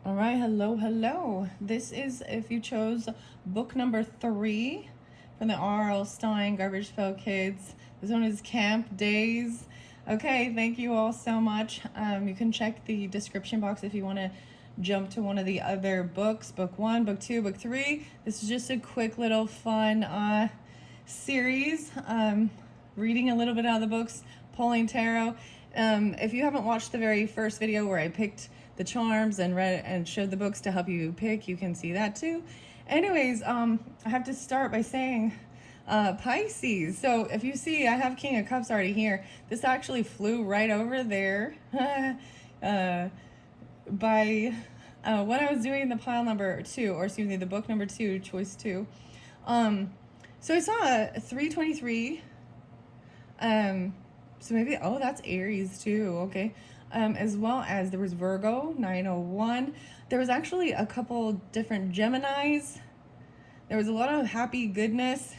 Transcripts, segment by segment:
All right, hello, hello. This is if you chose book number 3 from the R.L. Stein Garbage Pail Kids. This one is Camp Daze. Okay, thank you all so much. You can check the description box if you want to jump to one of the other books, book 1, book 2, book 3. This is just a quick little fun series, reading a little bit out of the books, pulling tarot. If you haven't watched the very first video where I picked the charms and read and showed the books to help you pick, you can see that too. Anyways, I have to start by saying Pisces. So if you see, I have King of Cups already here. This actually flew right over there by when I was doing the pile number 2, or excuse me, the book number 2, choice 2. So I saw 323. So maybe, oh, that's Aries too, okay. As well as there was Virgo, 901. There was actually a couple different Geminis. There was a lot of happiness,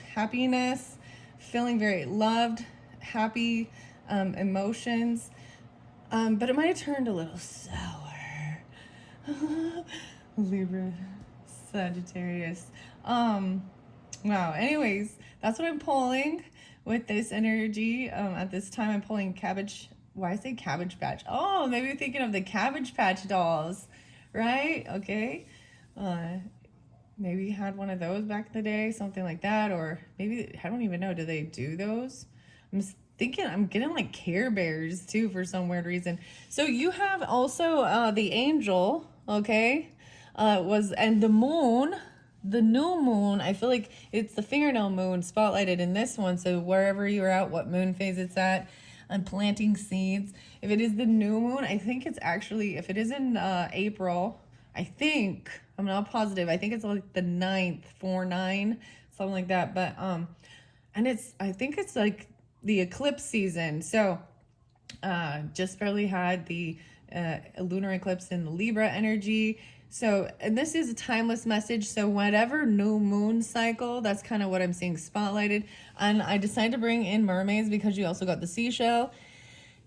feeling very loved, happy emotions. But it might have turned a little sour. Libra, Sagittarius. Wow, anyways, that's what I'm pulling with this energy. At this time, I'm pulling Cabbage. Why I say Cabbage Patch? Oh, maybe you're thinking of the Cabbage Patch dolls, right? Okay. Maybe you had one of those back in the day, something like that, or maybe, I don't even know, do they do those? I'm just thinking, I'm getting like Care Bears too for some weird reason. So you have also the angel, okay, and the moon. The new moon, I feel like it's the fingernail moon spotlighted in this one. So wherever you're at, what moon phase it's at, I'm planting seeds. If it is the new moon, I think it's actually, if it is in April, I think, I'm not positive, I think it's like the 9th, 4-9, something like that. But, and I think it's like the eclipse season. So, just barely had the lunar eclipse in the Libra energy. So, and this is a timeless message. So whatever new moon cycle, that's kind of what I'm seeing spotlighted. And I decided to bring in mermaids because you also got the seashell.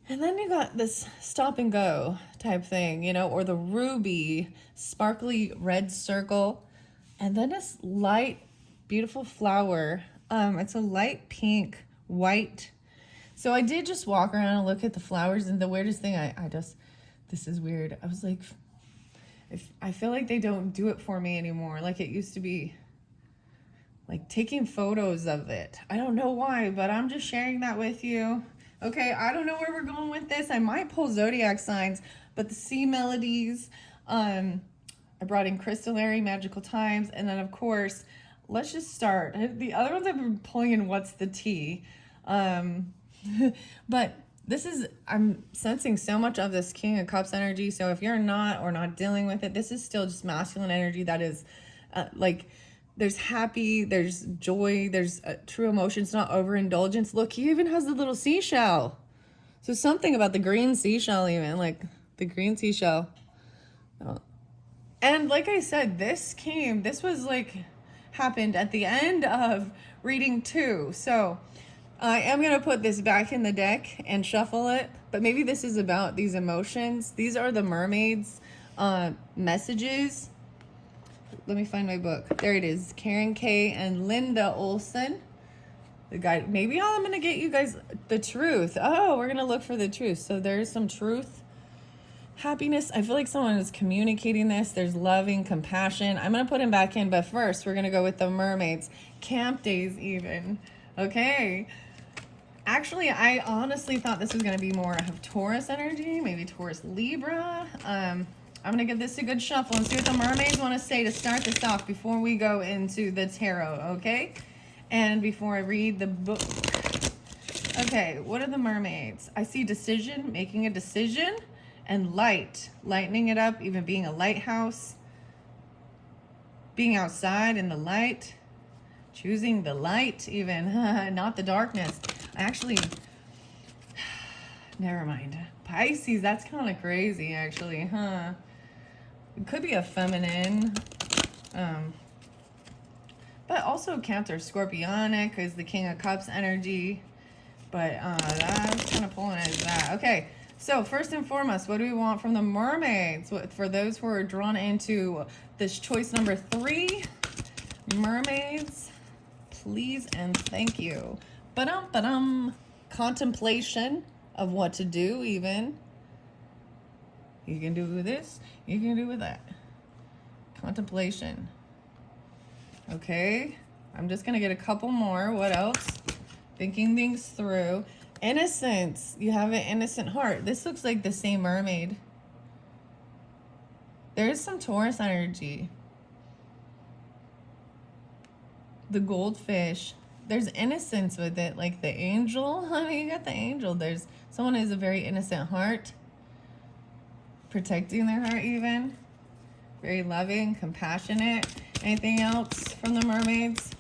And then you got this stop and go type thing, you know, or the ruby, sparkly red circle. And then this light, beautiful flower. It's a light pink, white. So I did just walk around and look at the flowers, and the weirdest thing, this is weird. I was like, I feel like they don't do it for me anymore. Like it used to be, like taking photos of it. I don't know why, but I'm just sharing that with you. Okay, I don't know where we're going with this. I might pull zodiac signs, but the sea melodies, I brought in Crystallary, Magical Times, and then of course, let's just start. The other ones I've been pulling in What's the Tea? But this is, I'm sensing so much of this King of Cups energy. So if you're not dealing with it, this is still just masculine energy that is like, there's happy, there's joy, there's true emotions, not overindulgence. Look, he even has the little seashell. So something about the green seashell, even like the green seashell. And like I said, this was like happened at the end of reading 2. So I am going to put this back in the deck and shuffle it, but maybe this is about these emotions. These are the mermaids' messages. Let me find my book. There it is. Karen Kay and Linda Olson. The guy. Maybe I'm going to get you guys the truth. Oh, we're going to look for the truth. So there's some truth. Happiness. I feel like someone is communicating this. There's loving, compassion. I'm going to put him back in, but first we're going to go with the mermaids. Camp Daze even. Okay. Actually, I honestly thought this was going to be more of Taurus energy, maybe Taurus Libra. I'm going to give this a good shuffle and see what the mermaids want to say to start this off before we go into the tarot, okay? And before I read the book. Okay, what are the mermaids? I see decision, making a decision, and light, lightening it up, even being a lighthouse, being outside in the light, choosing the light even, not the darkness. Actually, never mind. Pisces, that's kind of crazy, actually, huh? It could be a feminine, but also Cancer Scorpionic is the King of Cups energy. But that's kind of pulling it as that. Okay, So first and foremost, what do we want from the mermaids? For those who are drawn into this choice number 3, mermaids, please and thank you. Ba-dum. Contemplation of what to do, even. You can do with this, you can do with that. Contemplation. Okay, I'm just gonna get a couple more. What else? Thinking things through. Innocence. You have an innocent heart. This looks like the same mermaid. There is some Taurus energy. The goldfish. There's innocence with it, like the angel. Honey, you got the angel. There's someone who has a very innocent heart. Protecting their heart even. Very loving, compassionate. Anything else from the mermaids?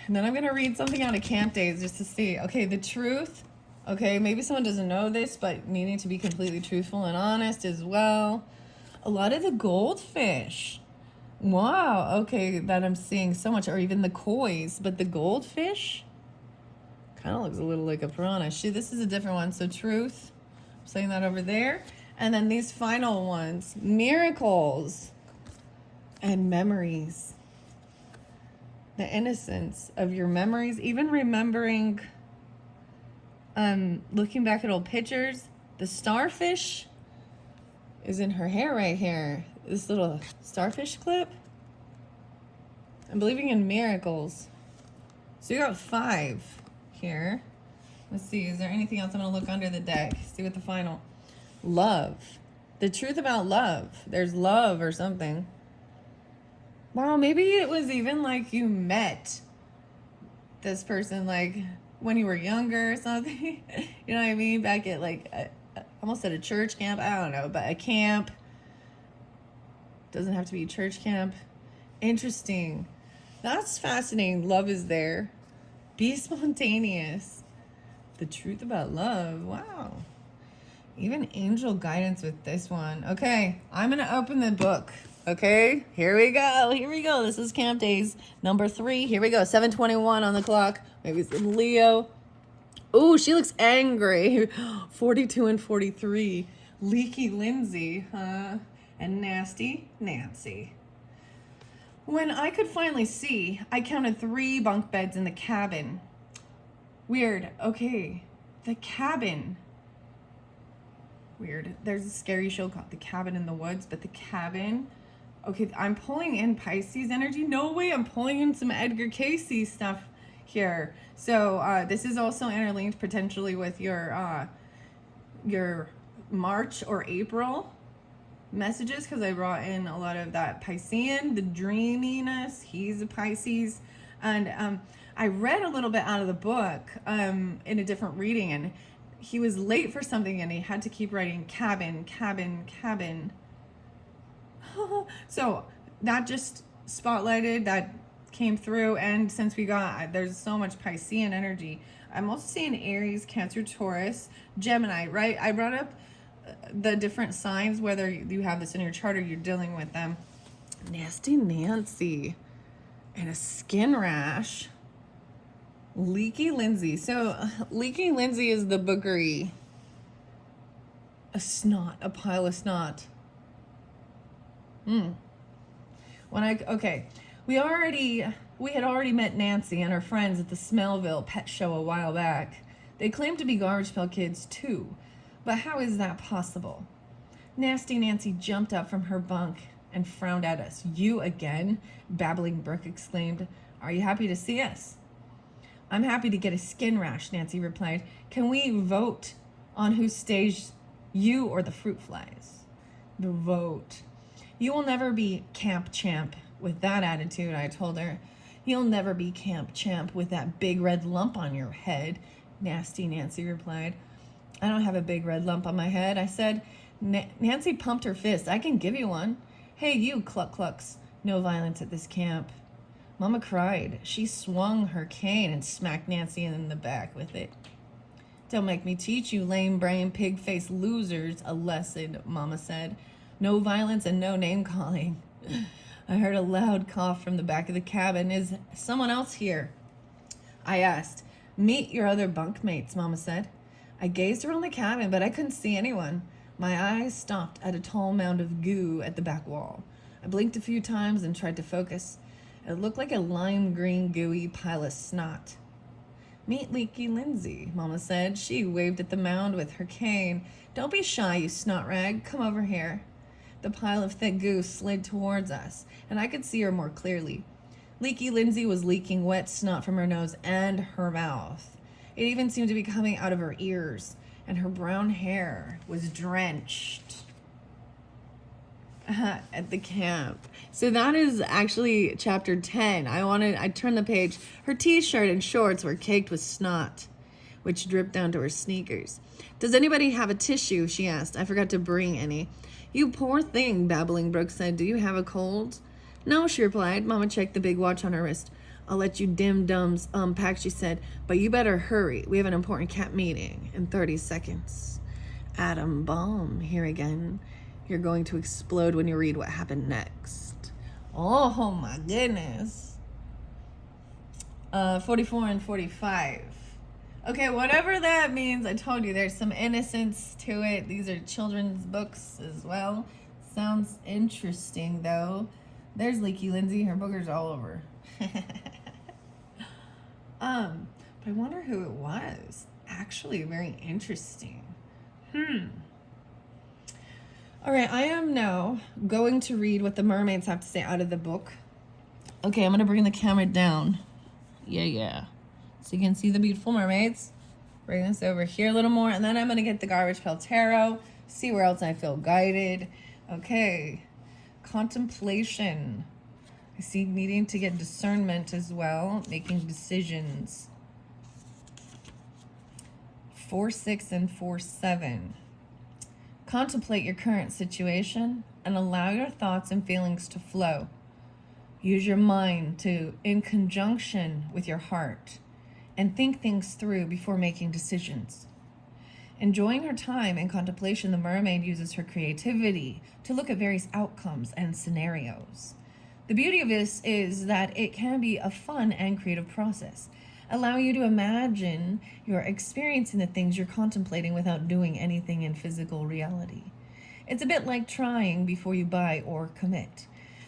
And then I'm going to read something out of Camp Daze just to see. Okay, the truth. Okay, maybe someone doesn't know this, but needing to be completely truthful and honest as well. A lot of the goldfish. Wow, okay, that I'm seeing so much. Or even the koi's, but the goldfish kind of looks a little like a piranha. Shoot, this is a different one. So truth, I'm saying that over there. And then these final ones, miracles and memories. The innocence of your memories, even remembering, looking back at old pictures. The starfish is in her hair right here. This little starfish clip. I'm believing in miracles. So you got 5 here. Let's see, is there anything else? I'm gonna look under the deck, see what the final. Love. The truth about love. There's love or something. Wow, maybe it was even like you met this person like when you were younger or something. You know what I mean? Back at like, almost at a church camp. I don't know, but a camp. Doesn't have to be a church camp. Interesting. That's fascinating. Love is there. Be spontaneous. The truth about love. Wow. Even angel guidance with this one. Okay, I'm going to open the book. Okay, here we go. Here we go. This is Camp Daze number 3. Here we go. 7:21 on the clock. Maybe it's in Leo. Ooh, she looks angry. 42 and 43. Leaky Lindsay, huh? And nasty Nancy. When I could finally see, I counted 3 bunk beds in the cabin. Weird. Okay, the cabin. Weird. There's a scary show called The Cabin in the Woods, but the cabin. Okay, I'm pulling in Pisces energy. No way, I'm pulling in some Edgar Cayce stuff here. So this is also interlinked potentially with your March or April messages, because I brought in a lot of that Piscean, the dreaminess. He's a Pisces. And I read a little bit out of the book in a different reading, and he was late for something and he had to keep writing cabin. So that just spotlighted, that came through. And since there's so much Piscean energy, I'm also seeing Aries, Cancer, Taurus, Gemini, right? I brought up the different signs, whether you have this in your chart or you're dealing with them. Nasty Nancy and a skin rash. Leaky Lindsay. So Leaky Lindsay is the boogery. A snot, a pile of snot. We had already met Nancy and her friends at the Smellville pet show a while back. They claimed to be Garbagepail kids too, but how is that possible? Nasty Nancy jumped up from her bunk and frowned at us. You again? Babbling Brooke exclaimed. Are you happy to see us? I'm happy to get a skin rash, Nancy replied. Can we vote on who stays, you or the fruit flies? The vote. You will never be camp champ with that attitude, I told her. You'll never be camp champ with that big red lump on your head, Nasty Nancy replied. I don't have a big red lump on my head, I said. Nancy pumped her fist. I can give you one. Hey, you clucks. No violence at this camp. Mama cried. She swung her cane and smacked Nancy in the back with it. Don't make me teach you lame-brained, pig-faced losers a lesson, Mama said. No violence and no name-calling. I heard a loud cough from the back of the cabin. Is someone else here? I asked. Meet your other bunkmates, Mama said. I gazed around the cabin, but I couldn't see anyone. My eyes stopped at a tall mound of goo at the back wall. I blinked a few times and tried to focus. It looked like a lime green gooey pile of snot. Meet Leaky Lindsay, Mama said. She waved at the mound with her cane. Don't be shy, you snot rag. Come over here. The pile of thick goo slid towards us, and I could see her more clearly. Leaky Lindsay was leaking wet snot from her nose and her mouth. It even seemed to be coming out of her ears, and her brown hair was drenched at the camp. So that is actually chapter 10. I turned the page. Her t-shirt and shorts were caked with snot, which dripped down to her sneakers. Does anybody have a tissue? She asked. I forgot to bring any. You poor thing, Babbling Brook said. Do you have a cold? No, she replied. Mama checked the big watch on her wrist. I'll let you dim-dums unpack, she said, but you better hurry. We have an important camp meeting in 30 seconds. Atom bomb here again. You're going to explode when you read what happened next. Oh my goodness. 44 and 45. Okay, whatever that means, I told you there's some innocence to it. These are children's books as well. Sounds interesting though. There's Leaky Lindsay. Her boogers all over. But I wonder who it was. Actually, very interesting. All right, I am now going to read what the mermaids have to say out of the book. Okay, I'm going to bring the camera down. Yeah. So you can see the beautiful mermaids. Bring this over here a little more. And then I'm going to get the Garbagepail Tarot. See where else I feel guided. Okay. Contemplation. I see needing to get discernment as well. Making decisions. 4-6 and 4-7. Contemplate your current situation and allow your thoughts and feelings to flow. Use your mind in conjunction with your heart, and think things through before making decisions. Enjoying her time in contemplation, the mermaid uses her creativity to look at various outcomes and scenarios. The beauty of this is that it can be a fun and creative process, allowing you to imagine you're experiencing the things you're contemplating without doing anything in physical reality. It's a bit like trying before you buy or commit.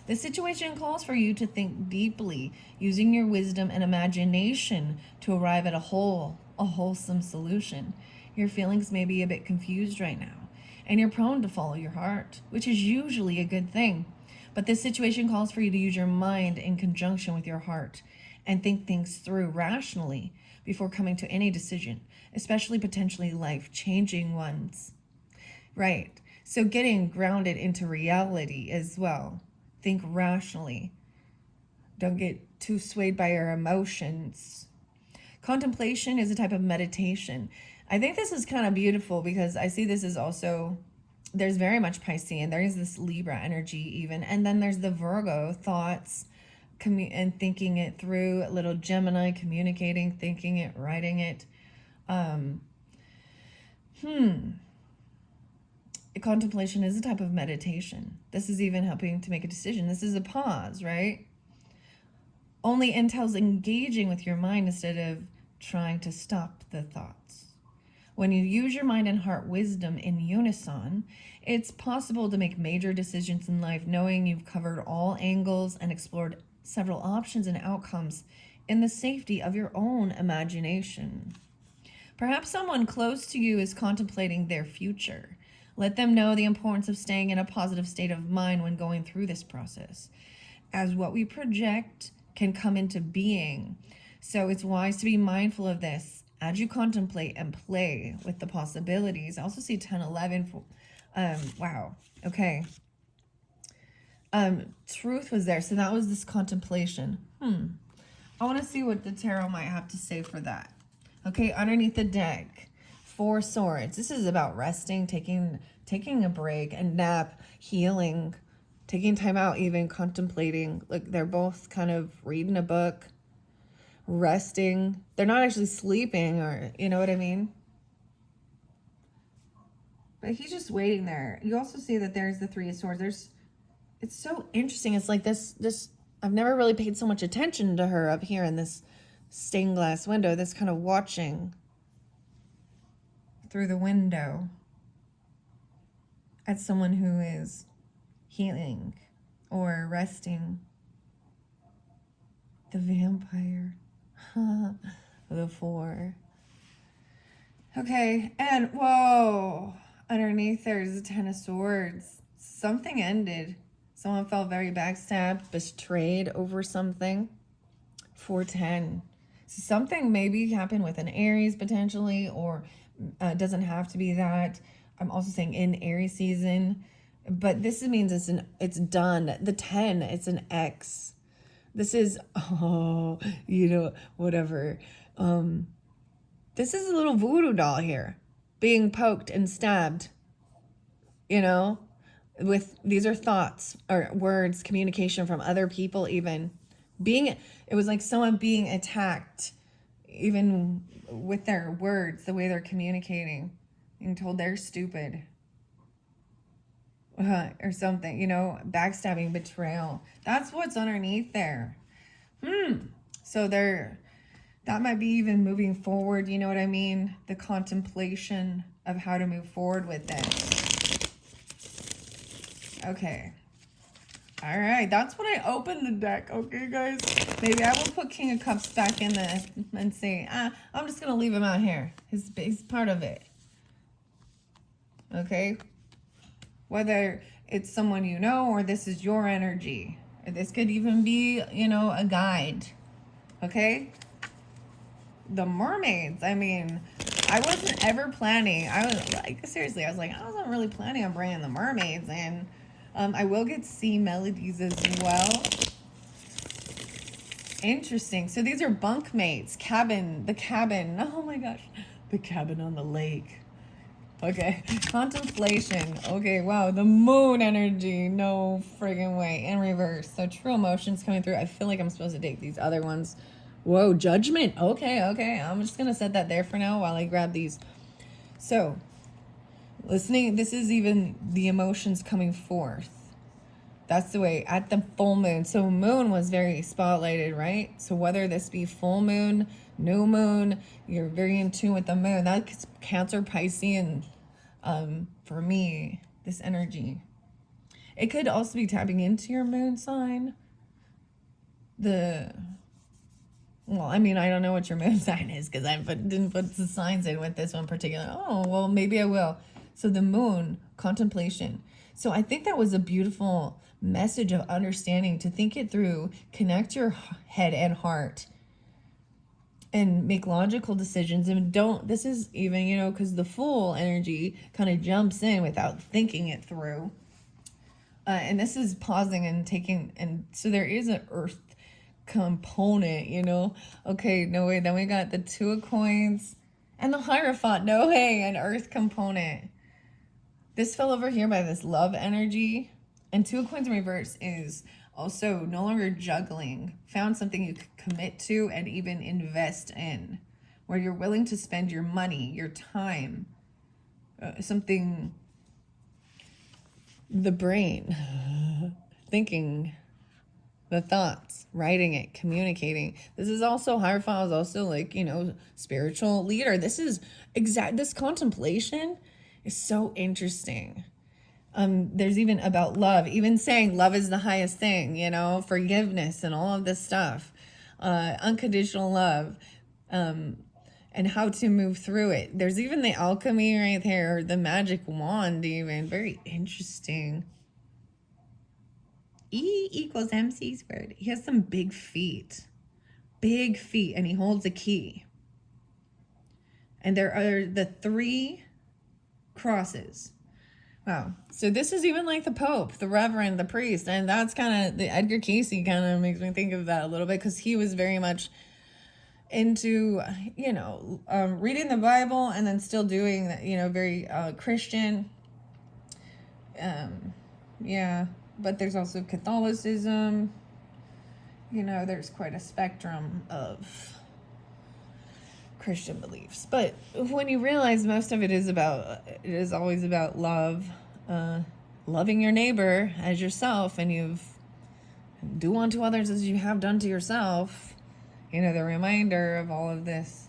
The situation calls for you to think deeply, using your wisdom and imagination to arrive at a wholesome solution. Your feelings may be a bit confused right now, and you're prone to follow your heart, which is usually a good thing. But this situation calls for you to use your mind in conjunction with your heart and think things through rationally before coming to any decision, especially potentially life-changing ones. Right, so getting grounded into reality as well. Think rationally. Don't get too swayed by your emotions. Contemplation is a type of meditation. I think this is kind of beautiful because I see this as also, there's very much Piscean. There is this Libra energy even. And then there's the Virgo thoughts and thinking it through. Little Gemini communicating, thinking it, writing it. Contemplation is a type of meditation. This is even helping to make a decision. This is a pause, right? Only entails engaging with your mind instead of trying to stop the thoughts. When you use your mind and heart wisdom in unison, it's possible to make major decisions in life knowing you've covered all angles and explored several options and outcomes in the safety of your own imagination. Perhaps someone close to you is contemplating their future. Let them know the importance of staying in a positive state of mind when going through this process, as what we project can come into being. So it's wise to be mindful of this as you contemplate and play with the possibilities. I also see 10, 11. Wow. Okay. Truth was there. So that was this contemplation. I want to see what the tarot might have to say for that. Okay, underneath the deck. 4 Swords. This is about resting, taking a break, a nap, healing, taking time out, even contemplating. Like they're both kind of reading a book, resting. They're not actually sleeping, or you know what I mean? But he's just waiting there. You also see that there's the 3 of Swords. It's so interesting. It's like this I've never really paid so much attention to her up here in this stained glass window, this kind of watching. through the window at someone who is healing or resting. The vampire. The 4. Okay, and whoa, underneath there's a 10 of Swords. Something ended. Someone felt very backstabbed, betrayed over something. 410. Something maybe happened with an Aries potentially, or doesn't have to be that. I'm also saying in Aries season, but this means it's done. The 10, it's an X. This is, whatever. This is a little voodoo doll here being poked and stabbed, with, these are thoughts or words, communication from other people, even it was like someone being attacked, even with their words, the way they're communicating, being told they're stupid. Or something, backstabbing, betrayal. That's what's underneath there. So that might be even moving forward, you know what I mean? The contemplation of how to move forward with this. Okay. All right, that's when I opened the deck, okay, guys? Maybe I will put King of Cups back in this and say, I'm just going to leave him out here. He's part of it. Okay? Whether it's someone you know or this is your energy. This could even be, a guide. Okay? The mermaids. I mean, I wasn't ever planning. I wasn't really planning on bringing the mermaids in. I will get sea melodies as well. Interesting. So these are bunkmates. The cabin. Oh my gosh. The cabin on the lake. Okay, contemplation. Okay, wow, the moon energy. No friggin' way. In reverse. So true emotions coming through. I feel like I'm supposed to take these other ones. Whoa, judgment. Okay. I'm just going to set that there for now while I grab these. So, listening, this is even the emotions coming forth. That's the way, at the full moon. So moon was very spotlighted, right? So whether this be full moon, new moon, you're very in tune with the moon. That's Cancer, Piscean, for me, this energy. It could also be tapping into your moon sign. Well, I mean, I don't know what your moon sign is because I didn't put the signs in with this one particular. Oh, well, maybe I will. So the moon, contemplation. So I think that was a beautiful message of understanding, to think it through, connect your head and heart, and make logical decisions. And this is even, because the Fool energy kind of jumps in without thinking it through. And this is pausing and taking, and so there is an earth component, Okay, no way. Then we got the 2 of Coins and the Hierophant. No way, an earth component. This fell over here by this love energy. And 2 of Coins in reverse is also no longer juggling. Found something you could commit to and even invest in, where you're willing to spend your money, your time, something, the brain, thinking, the thoughts, writing it, communicating. This is also, Hierophant is also like, spiritual leader. This is this contemplation is so interesting. There's even about love, even saying love is the highest thing, forgiveness and all of this stuff, unconditional love, and how to move through it. There's even the alchemy right there, the magic wand, even very interesting. E equals MC squared. He has some big feet, and he holds a key. And there are the 3 crosses. Wow. So this is even like the Pope, the Reverend, the priest. And that's kind of, the Edgar Cayce kind of makes me think of that a little bit, because he was very much into, reading the Bible and then still doing, very Christian. Yeah. But there's also Catholicism. There's quite a spectrum of Christian beliefs. But when you realize most of it is always about love, loving your neighbor as yourself, and you've do unto others as you have done to yourself, the reminder of all of this.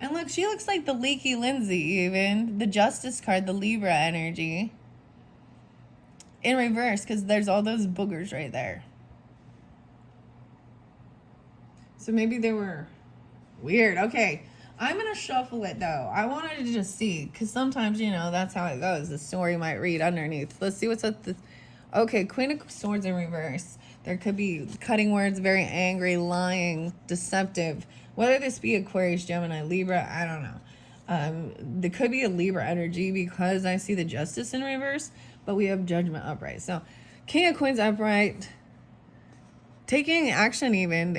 And look, she looks like the Leaky Lindsay even. The Justice card, the Libra energy. In reverse, because there's all those boogers right there. So maybe they were weird. Okay, I'm going to shuffle it, though. I wanted to just see, because sometimes, you know, that's how it goes. The story might read underneath. Let's see what's up this. Okay, Queen of Swords in reverse. There could be cutting words, very angry, lying, deceptive. Whether this be Aquarius, Gemini, Libra, I don't know. There could be a Libra energy because I see the Justice in reverse, but we have Judgment upright. So, King of Queens upright, taking action even.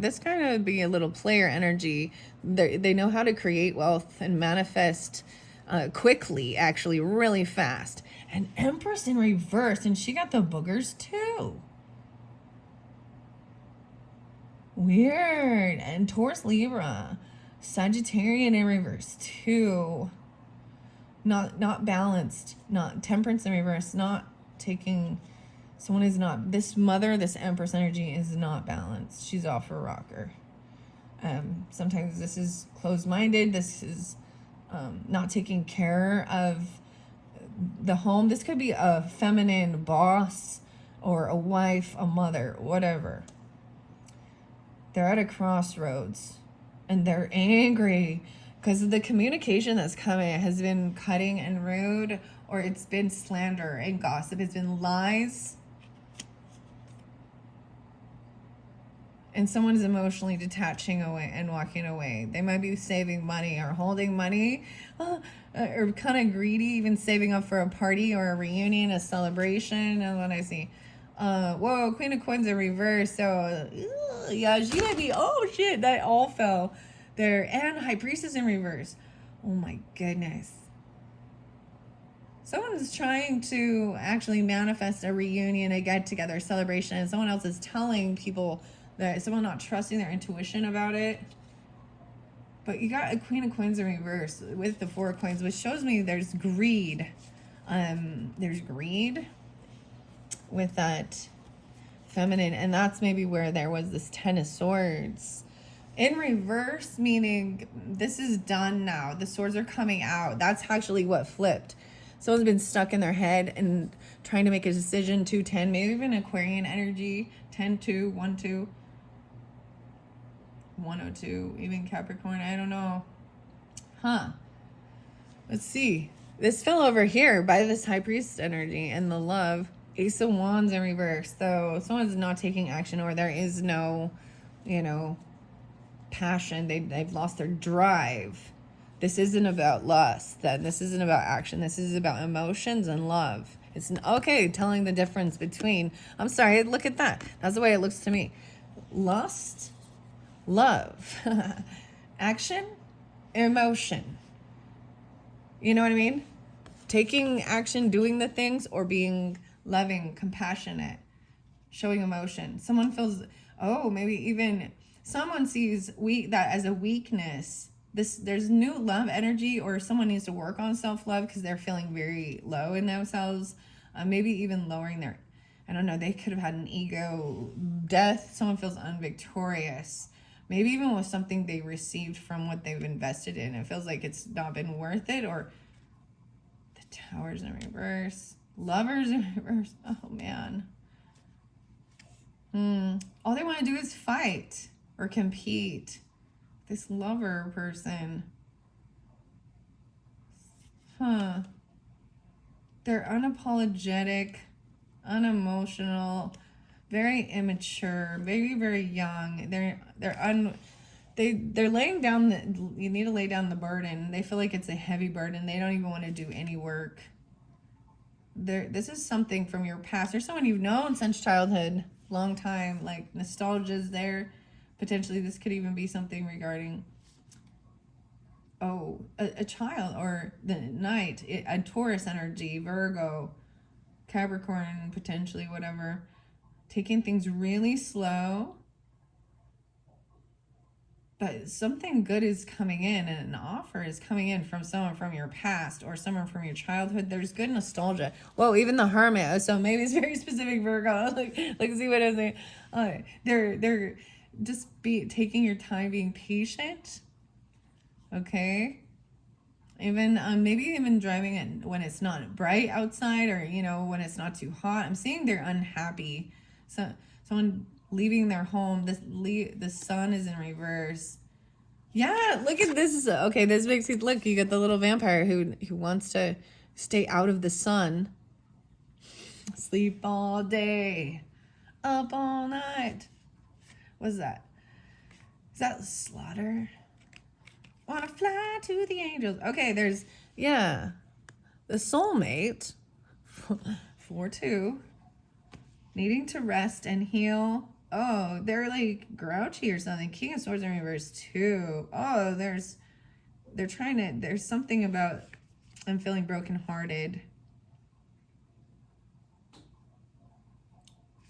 This kind of be a little player energy. They know how to create wealth and manifest quickly, actually, really fast. And Empress in reverse, and she got the boogers too. Weird. And Taurus, Libra, Sagittarian in reverse too. Not balanced. Not Temperance in reverse. Not taking. Someone is not. This Empress energy is not balanced. She's off her rocker. Sometimes this is closed-minded. This is not taking care of the home. This could be a feminine boss or a wife, a mother, whatever. They're at a crossroads and they're angry because the communication that's coming has been cutting and rude, or it's been slander and gossip. It's been lies. And someone is emotionally detaching away and walking away. They might be saving money or holding money, or kind of greedy, even saving up for a party or a reunion, a celebration. And what I see. Whoa, Queen of Coins in reverse. So, yeah, she might be, oh shit, that all fell there. And High Priestess in reverse. Oh my goodness. Someone's trying to actually manifest a reunion, a get together, a celebration, and someone else is telling people that someone not trusting their intuition about it. But you got a Queen of Coins in reverse with the Four of Coins, which shows me there's greed. There's greed with that feminine, and that's maybe where there was this Ten of Swords in reverse, meaning this is done now. The swords are coming out. That's actually what flipped. Someone's been stuck in their head and trying to make a decision. 210, maybe even Aquarian energy. 10-2, 1-2, 102, even Capricorn. I don't know. Let's see. This fell over here by this High Priest energy and the love. Ace of Wands in reverse. So someone's not taking action, or there is no, passion. They've lost their drive. This isn't about lust. This isn't about action. This is about emotions and love. It's okay telling the difference between, I'm sorry, look at that. That's the way it looks to me. Lust, love, action, emotion. You know what I mean? Taking action, doing the things, or being loving, compassionate, showing emotion. Someone feels, maybe even someone sees that as a weakness. There's new love energy, or someone needs to work on self-love because they're feeling very low in themselves. Maybe even lowering their, I don't know, they could have had an ego death. Someone feels unvictorious. Maybe even with something they received from what they've invested in. It feels like it's not been worth it. Or the Towers in reverse. Lovers in reverse. Oh, man. All they want to do is fight or compete. This lover person. They're unapologetic, unemotional, very immature, very, very young. They're laying down you need to lay down the burden. They feel like it's a heavy burden. They don't even want to do any work. This is something from your past. There's someone you've known since childhood, long time, like nostalgia's there. Potentially this could even be something regarding a child, or the night, a Taurus energy, Virgo, Capricorn, potentially, whatever. Taking things really slow. But something good is coming in, and an offer is coming in from someone from your past or someone from your childhood. There's good nostalgia. Whoa, even the Hermit. So maybe it's very specific, Virgo. Like see what I'm saying? They're just taking your time, being patient. Okay. Even maybe even driving it when it's not bright outside, or when it's not too hot. I'm seeing they're unhappy. So someone leaving their home. The sun is in reverse. Yeah, look at this. Okay, this makes you look. You get the little vampire who wants to stay out of the sun. Sleep all day, up all night. What's that? Is that slaughter? Wanna fly to the angels. Okay, there's, yeah, the soulmate, 4-2, needing to rest and heal. Oh, they're like grouchy or something. King of Swords in reverse, 2. Oh, there's something about, I'm feeling brokenhearted.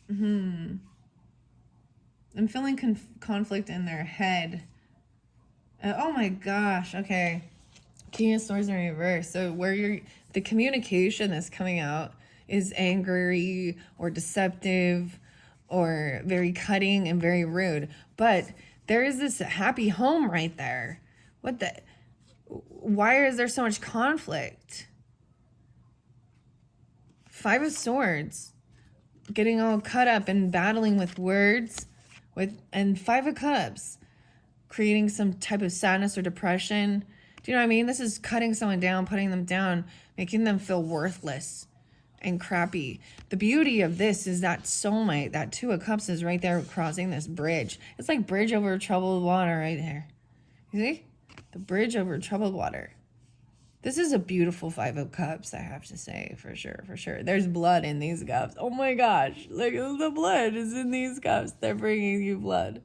I'm feeling conflict in their head. Oh my gosh. Okay. King of Swords in reverse. So where the communication that's coming out is angry or deceptive or very cutting and very rude. But there is this happy home right there. Why is there so much conflict? 5 of Swords. Getting all cut up and battling with words. And 5 of Cups. Creating some type of sadness or depression. Do you know what I mean? This is cutting someone down, putting them down, making them feel worthless and crappy. The beauty of this is that soulmate, that 2 of Cups is right there crossing this bridge. It's like bridge over troubled water right there. You see? The bridge over troubled water. This is a beautiful 5 of Cups, I have to say, for sure, for sure. There's blood in these cups. Oh my gosh. Look, the blood is in these cups. They're bringing you blood.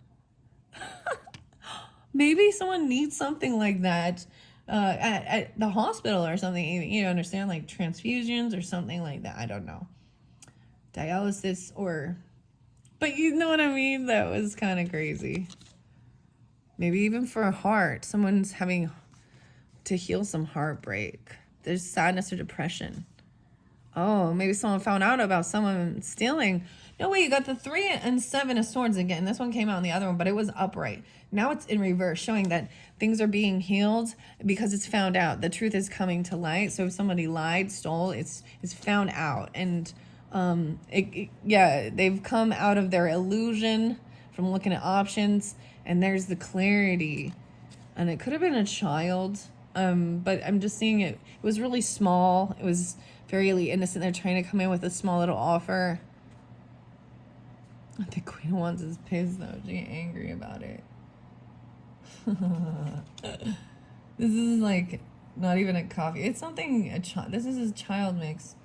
Maybe someone needs something like that at the hospital or something. You understand, like transfusions or something like that. I don't know. Dialysis but you know what I mean? That was kind of crazy. Maybe even for a heart. Someone's having to heal some heartbreak. There's sadness or depression. Oh, maybe someone found out about someone stealing. No, wait, you got the 3 and 7 of Swords again. This one came out in the other one, but it was upright. Now it's in reverse, showing that things are being healed because it's found out. The truth is coming to light. So if somebody lied, stole, it's found out. And they've come out of their illusion from looking at options, and there's the clarity. And it could have been a child, but I'm just seeing it. It was really small. It was very innocent. They're trying to come in with a small little offer. The Queen of Wands is pissed though. She's angry about it. This is like not even a coffee. It's something this is a child mix.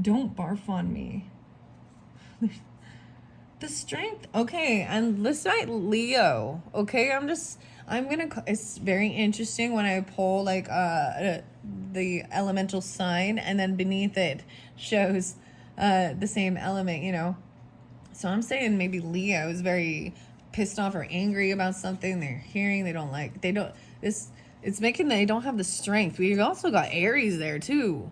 Don't barf on me. The strength. Okay, and this night Leo. Okay, it's very interesting when I pull like the elemental sign, and then beneath it shows the same element, So I'm saying maybe Leo is very pissed off or angry about something they're hearing. It's making they don't have the strength. We've also got Aries there too.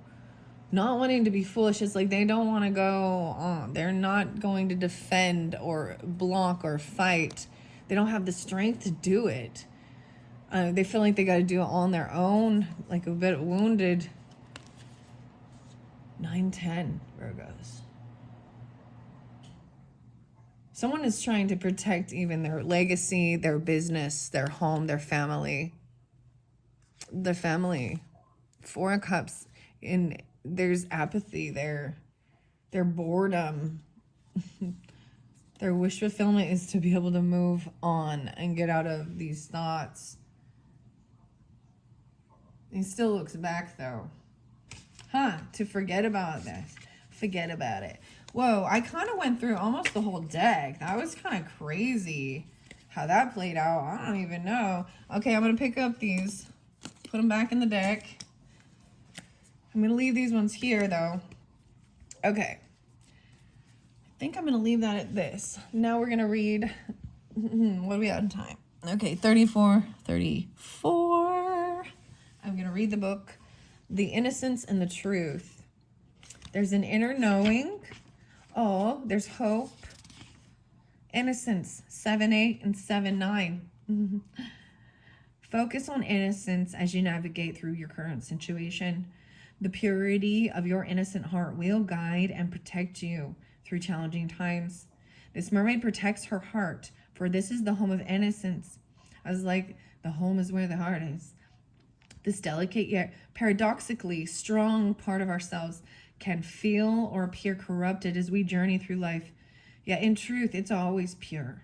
Not wanting to be foolish. It's like they don't want to go on. They're not going to defend or block or fight. They don't have the strength to do it. They feel like they got to do it on their own, like a bit wounded. 9-10 Virgos. Someone is trying to protect even their legacy, their business, their home, their family. The family. 4 of Cups. There's apathy there. Their boredom. Their wish fulfillment is to be able to move on and get out of these thoughts. He still looks back though. To forget about this. Forget about it. Whoa, I kind of went through almost the whole deck. That was kind of crazy how that played out. I don't even know. Okay, I'm going to pick up these. Put them back in the deck. I'm going to leave these ones here, though. Okay. I think I'm going to leave that at this. Now we're going to read. What do we have in time? Okay, 34. I'm going to read the book, The Innocence and the Truth. There's an inner knowing. Oh, there's hope. Innocence, 7-8 and 7-9. Focus on innocence as you navigate through your current situation. The purity of your innocent heart will guide and protect you through challenging times. This mermaid protects her heart, for this is the home of innocence. I was like, the home is where the heart is. This delicate yet paradoxically strong part of ourselves can feel or appear corrupted as we journey through life. Yet in truth, it's always pure.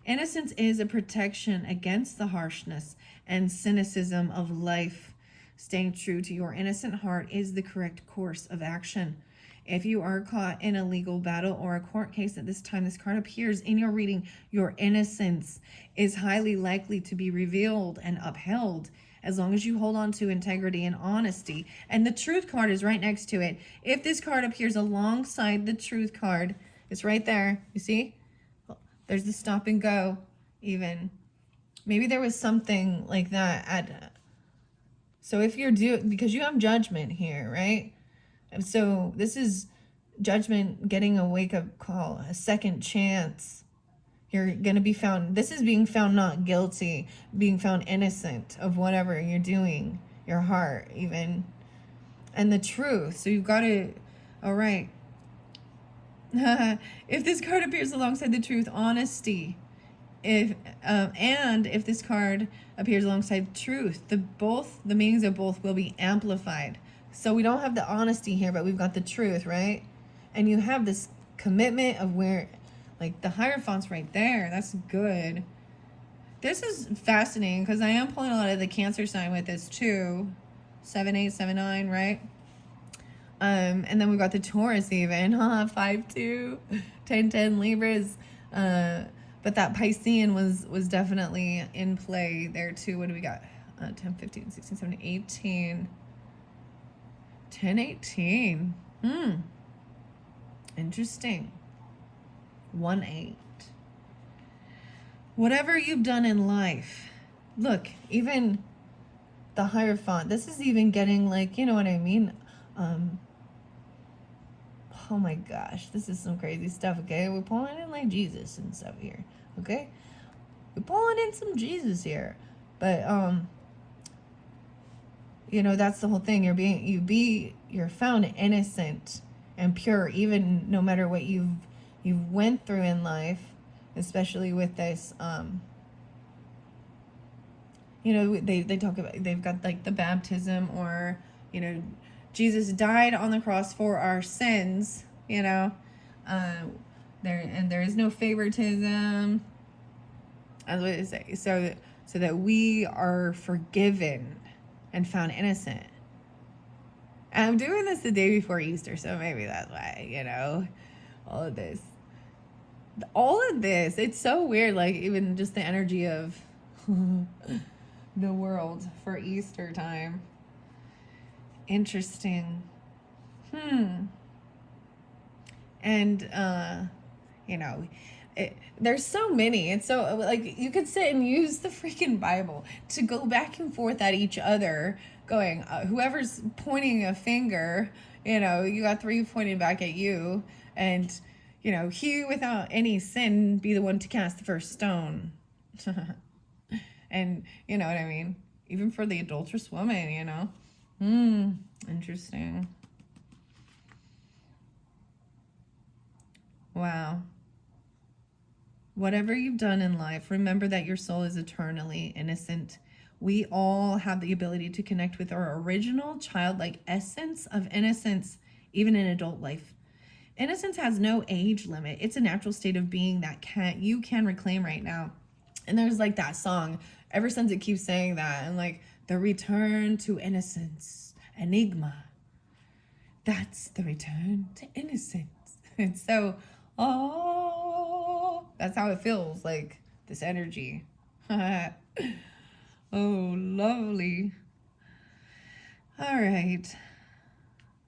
Innocence is a protection against the harshness and cynicism of life. Staying true to your innocent heart is the correct course of action. If you are caught in a legal battle or a court case at this time this card appears in your reading, your innocence is highly likely to be revealed and upheld as long as you hold on to integrity and honesty. And the truth card is right next to it. If this card appears alongside the truth card, it's right there. You see? There's the stop and go even. Maybe there was something like that. So if you're because you have judgment here, right? And so this is judgment, getting a wake-up call, a second chance. You're going to be found, this is being found not guilty, being found innocent of whatever you're doing, your heart even. And the truth. So you've got to, all right. If this card appears alongside the truth, honesty. If this card appears alongside truth, the meanings of both will be amplified. So we don't have the honesty here, but we've got the truth, right? And you have this commitment of where, like the Hierophant's right there. That's good. This is fascinating because I am pulling a lot of the Cancer sign with this too. 7-8, 7-9, right? And then we've got the Taurus even, 5-2, 10-10 Libras. But that Piscean was definitely in play there too. What do we got? 10, 15, 16, 17, 18. 10, 18. Interesting. 1-8. Whatever you've done in life. Look, even the Hierophant. This is even getting like, you know what I mean? Oh my gosh, this is some crazy stuff, okay? We're pulling in like Jesus and stuff here, okay? We're pulling in some Jesus here. But, you know, that's the whole thing. You're found innocent and pure, even no matter what you've went through in life, especially with this, you know, they talk about, they've got like the baptism, or, you know, Jesus died on the cross for our sins, you know, there is no favoritism, as what it says, so that we are forgiven and found innocent. And I'm doing this the day before Easter, so maybe that's why, you know, all of this, it's so weird, like even just the energy of the world for Easter time. Interesting. And you know, there's so many. And so like you could sit and use the freaking Bible to go back and forth at each other, going whoever's pointing a finger, you know, you got 3 pointing back at you, and you know, he without any sin be the one to cast the first stone. And you know what I mean, even for the adulterous woman, you know. Interesting. Wow. Whatever you've done in life, remember that your soul is eternally innocent. We all have the ability to connect with our original childlike essence of innocence, even in adult life. Innocence has no age limit. It's a natural state of being that you can reclaim right now. And there's like that song, ever since it keeps saying that, and like the return to innocence, enigma. That's the return to innocence. And so, that's how it feels, like this energy. Oh, lovely. All right.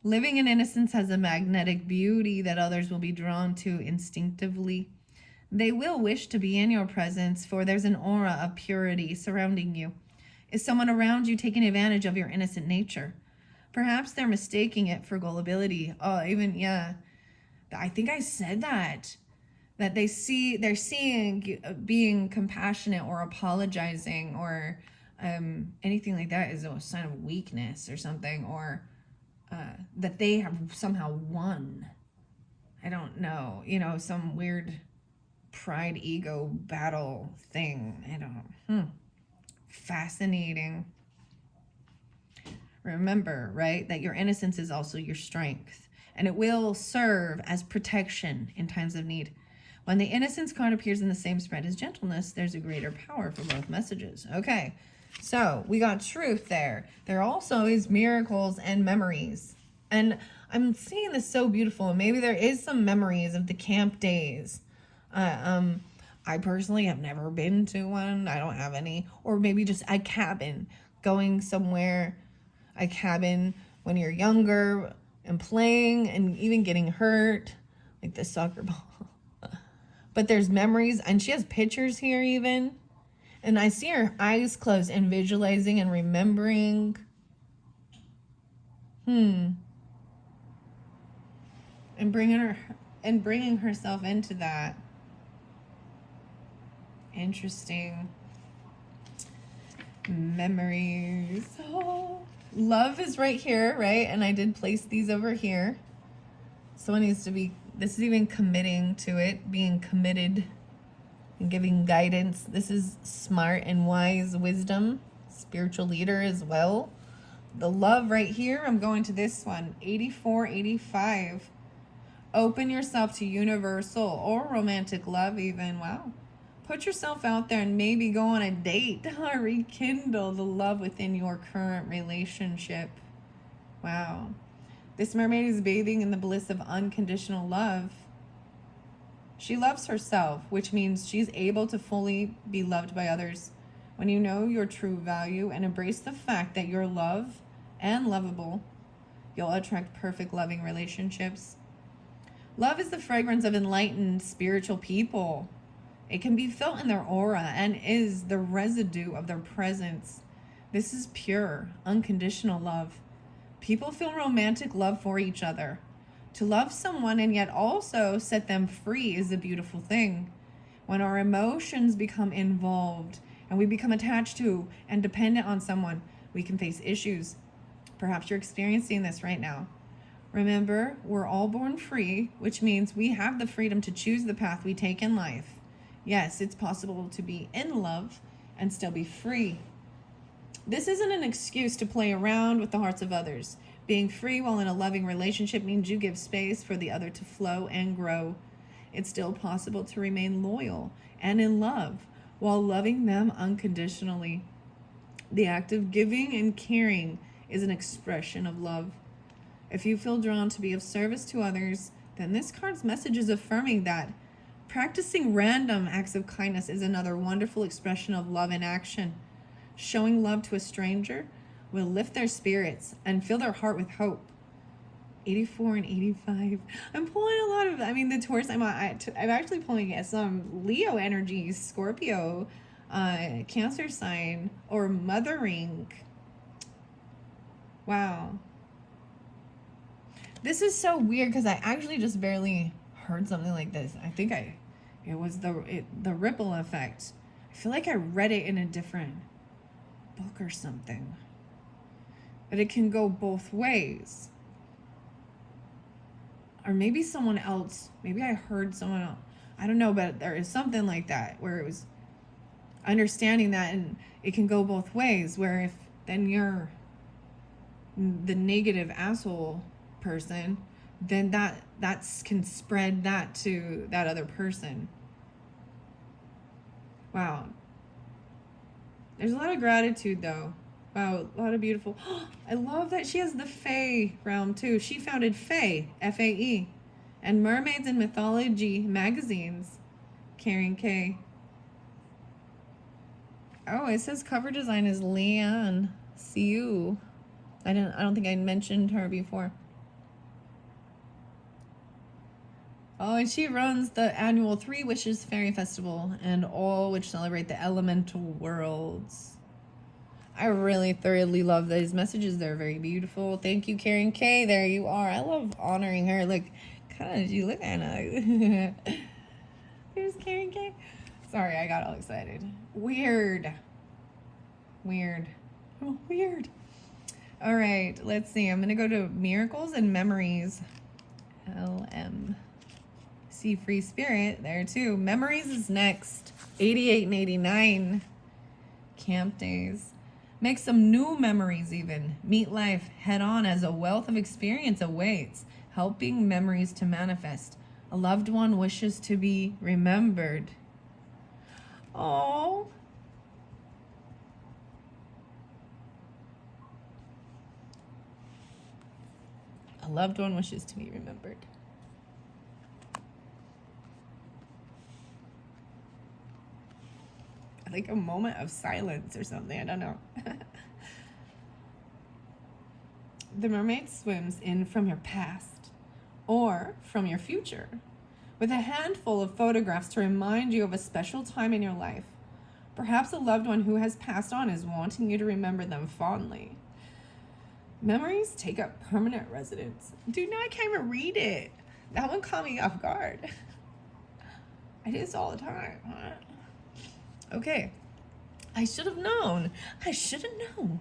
Living in innocence has a magnetic beauty that others will be drawn to instinctively. They will wish to be in your presence, for there's an aura of purity surrounding you. Is someone around you taking advantage of your innocent nature? Perhaps they're mistaking it for gullibility. Oh, even, yeah. I think I said that they're seeing being compassionate or apologizing or anything like that is a sign of weakness or something, or that they have somehow won. I don't know, some weird pride ego battle thing. I don't know. Fascinating. Remember, right, that your innocence is also your strength, and it will serve as protection in times of need. When the innocence card appears in the same spread as gentleness, there's a greater power for both messages. Okay, so we got truth there. There also is miracles and memories. And I'm seeing this so beautiful. Maybe there is some memories of the Camp Daze. I personally have never been to one. I don't have any. Or maybe just a cabin, going somewhere, a cabin when you're younger and playing and even getting hurt, like the soccer ball. But there's memories, and she has pictures here even. And I see her eyes closed and visualizing and remembering. And bringing herself into that. Interesting. Memories. Oh, love is right here, right? And I did place these over here. Someone needs to be, this is even committing to it, being committed and giving guidance. This is smart and wise wisdom, spiritual leader as well. The love right here, I'm going to this one, 84, 85. Open yourself to universal or romantic love even. Wow. Put yourself out there and maybe go on a date or rekindle the love within your current relationship. Wow. This mermaid is bathing in the bliss of unconditional love. She loves herself, which means she's able to fully be loved by others. When you know your true value and embrace the fact that you're loved and lovable, you'll attract perfect loving relationships. Love is the fragrance of enlightened spiritual people. It can be felt in their aura and is the residue of their presence. This is pure, unconditional love. People feel romantic love for each other. To love someone and yet also set them free is a beautiful thing. When our emotions become involved and we become attached to and dependent on someone, we can face issues. Perhaps you're experiencing this right now. Remember, we're all born free, which means we have the freedom to choose the path we take in life. Yes, it's possible to be in love and still be free. This isn't an excuse to play around with the hearts of others. Being free while in a loving relationship means you give space for the other to flow and grow. It's still possible to remain loyal and in love while loving them unconditionally. The act of giving and caring is an expression of love. If you feel drawn to be of service to others, then this card's message is affirming that. Practicing random acts of kindness is another wonderful expression of love in action. Showing love to a stranger will lift their spirits and fill their heart with hope. 84 and 85. I'm pulling a lot of, the Taurus, I'm actually pulling some Leo energy, Scorpio, Cancer sign, or mothering. Wow. This is so weird because I actually just barely heard something like this. I think it was the ripple effect. I feel like I read it in a different book or something. But it can go both ways. Or maybe someone else, maybe I heard someone else. I don't know, but there is something like that where it was understanding that, and it can go both ways, where if then you're the negative asshole person, then that can spread that to that other person. Wow. There's a lot of gratitude though. Wow, a lot of beautiful. I love that she has the Fae realm too. She founded Fae, F-A-E, and Mermaids and Mythology magazines. Karen K. Oh, it says cover design is Leanne Siu. I don't think I mentioned her before. Oh, and she runs the annual Three Wishes Fairy Festival, and all which celebrate the elemental worlds. I really thoroughly love these messages. They're very beautiful. Thank you, Karen K. There you are. I love honoring her. Look, kind of, you look at her. There's Karen K. Sorry, I got all excited. Weird. Weird. Oh, weird. All right, let's see. I'm going to go to miracles and memories. LM. See free spirit there too. Memories is next. 88 and 89. Camp Daze. Make some new memories even. Meet life head on as a wealth of experience awaits, helping memories to manifest. A loved one wishes to be remembered. Oh. A loved one wishes to be remembered. Like a moment of silence or something. I don't know. The mermaid swims in from your past or from your future with a handful of photographs to remind you of a special time in your life. Perhaps a loved one who has passed on is wanting you to remember them fondly. Memories take up permanent residence. Dude, no, I can't even read it. That one caught me off guard. I do this all the time. Huh? Okay. I should have known. I should have known.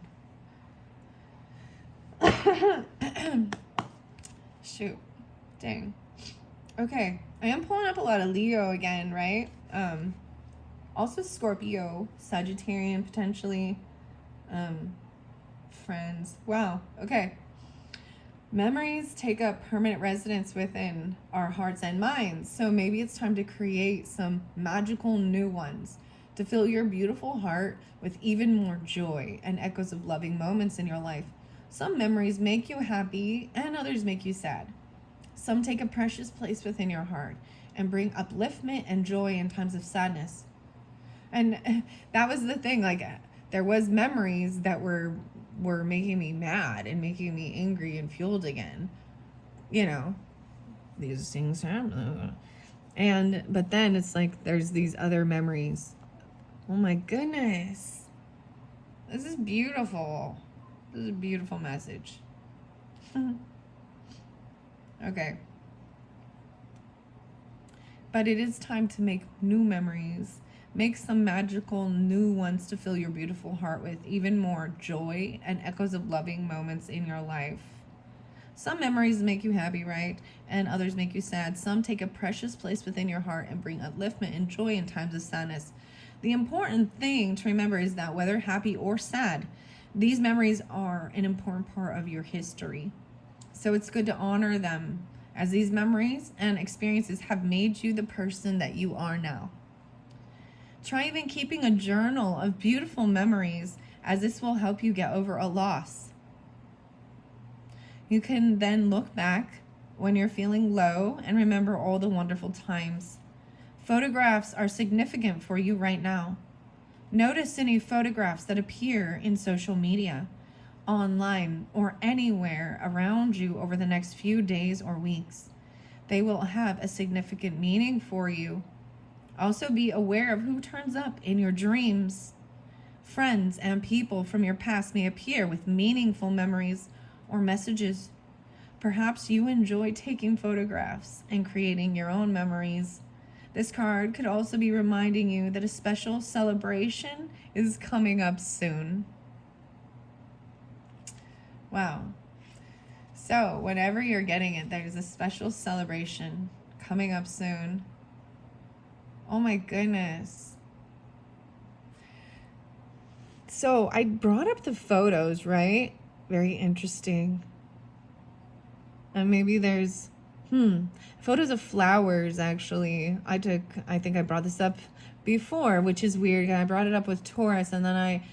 Shoot. Dang. Okay. I am pulling up a lot of Leo again, right? Also Scorpio, Sagittarian potentially. Friends. Wow. Okay. Memories take up permanent residence within our hearts and minds. So maybe it's time to create some magical new ones to fill your beautiful heart with even more joy and echoes of loving moments in your life. Some memories make you happy and others make you sad. Some take a precious place within your heart and bring upliftment and joy in times of sadness. And that was the thing, like there was memories that were making me mad and making me angry and fueled again. You know, these things happen. But then it's like there's these other memories. Oh my goodness. This is beautiful. This is a beautiful message. Okay. But it is time to make new memories. Make some magical new ones to fill your beautiful heart with even more joy and echoes of loving moments in your life. Some memories make you happy, right? And others make you sad. Some take a precious place within your heart and bring upliftment and joy in times of sadness. The important thing to remember is that whether happy or sad, these memories are an important part of your history. So it's good to honor them, as these memories and experiences have made you the person that you are now. Try even keeping a journal of beautiful memories, as this will help you get over a loss. You can then look back when you're feeling low and remember all the wonderful times. Photographs are significant for you right now. Notice any photographs that appear in social media, online, or anywhere around you over the next few days or weeks. They will have a significant meaning for you. Also be aware of who turns up in your dreams. Friends and people from your past may appear with meaningful memories or messages. Perhaps you enjoy taking photographs and creating your own memories. This card could also be reminding you that a special celebration is coming up soon. Wow. So whenever you're getting it, there's a special celebration coming up soon. Oh my goodness. So I brought up the photos, right? Very interesting. And maybe there's photos of flowers, actually. I think I brought this up before, which is weird. I brought it up with Taurus, and then I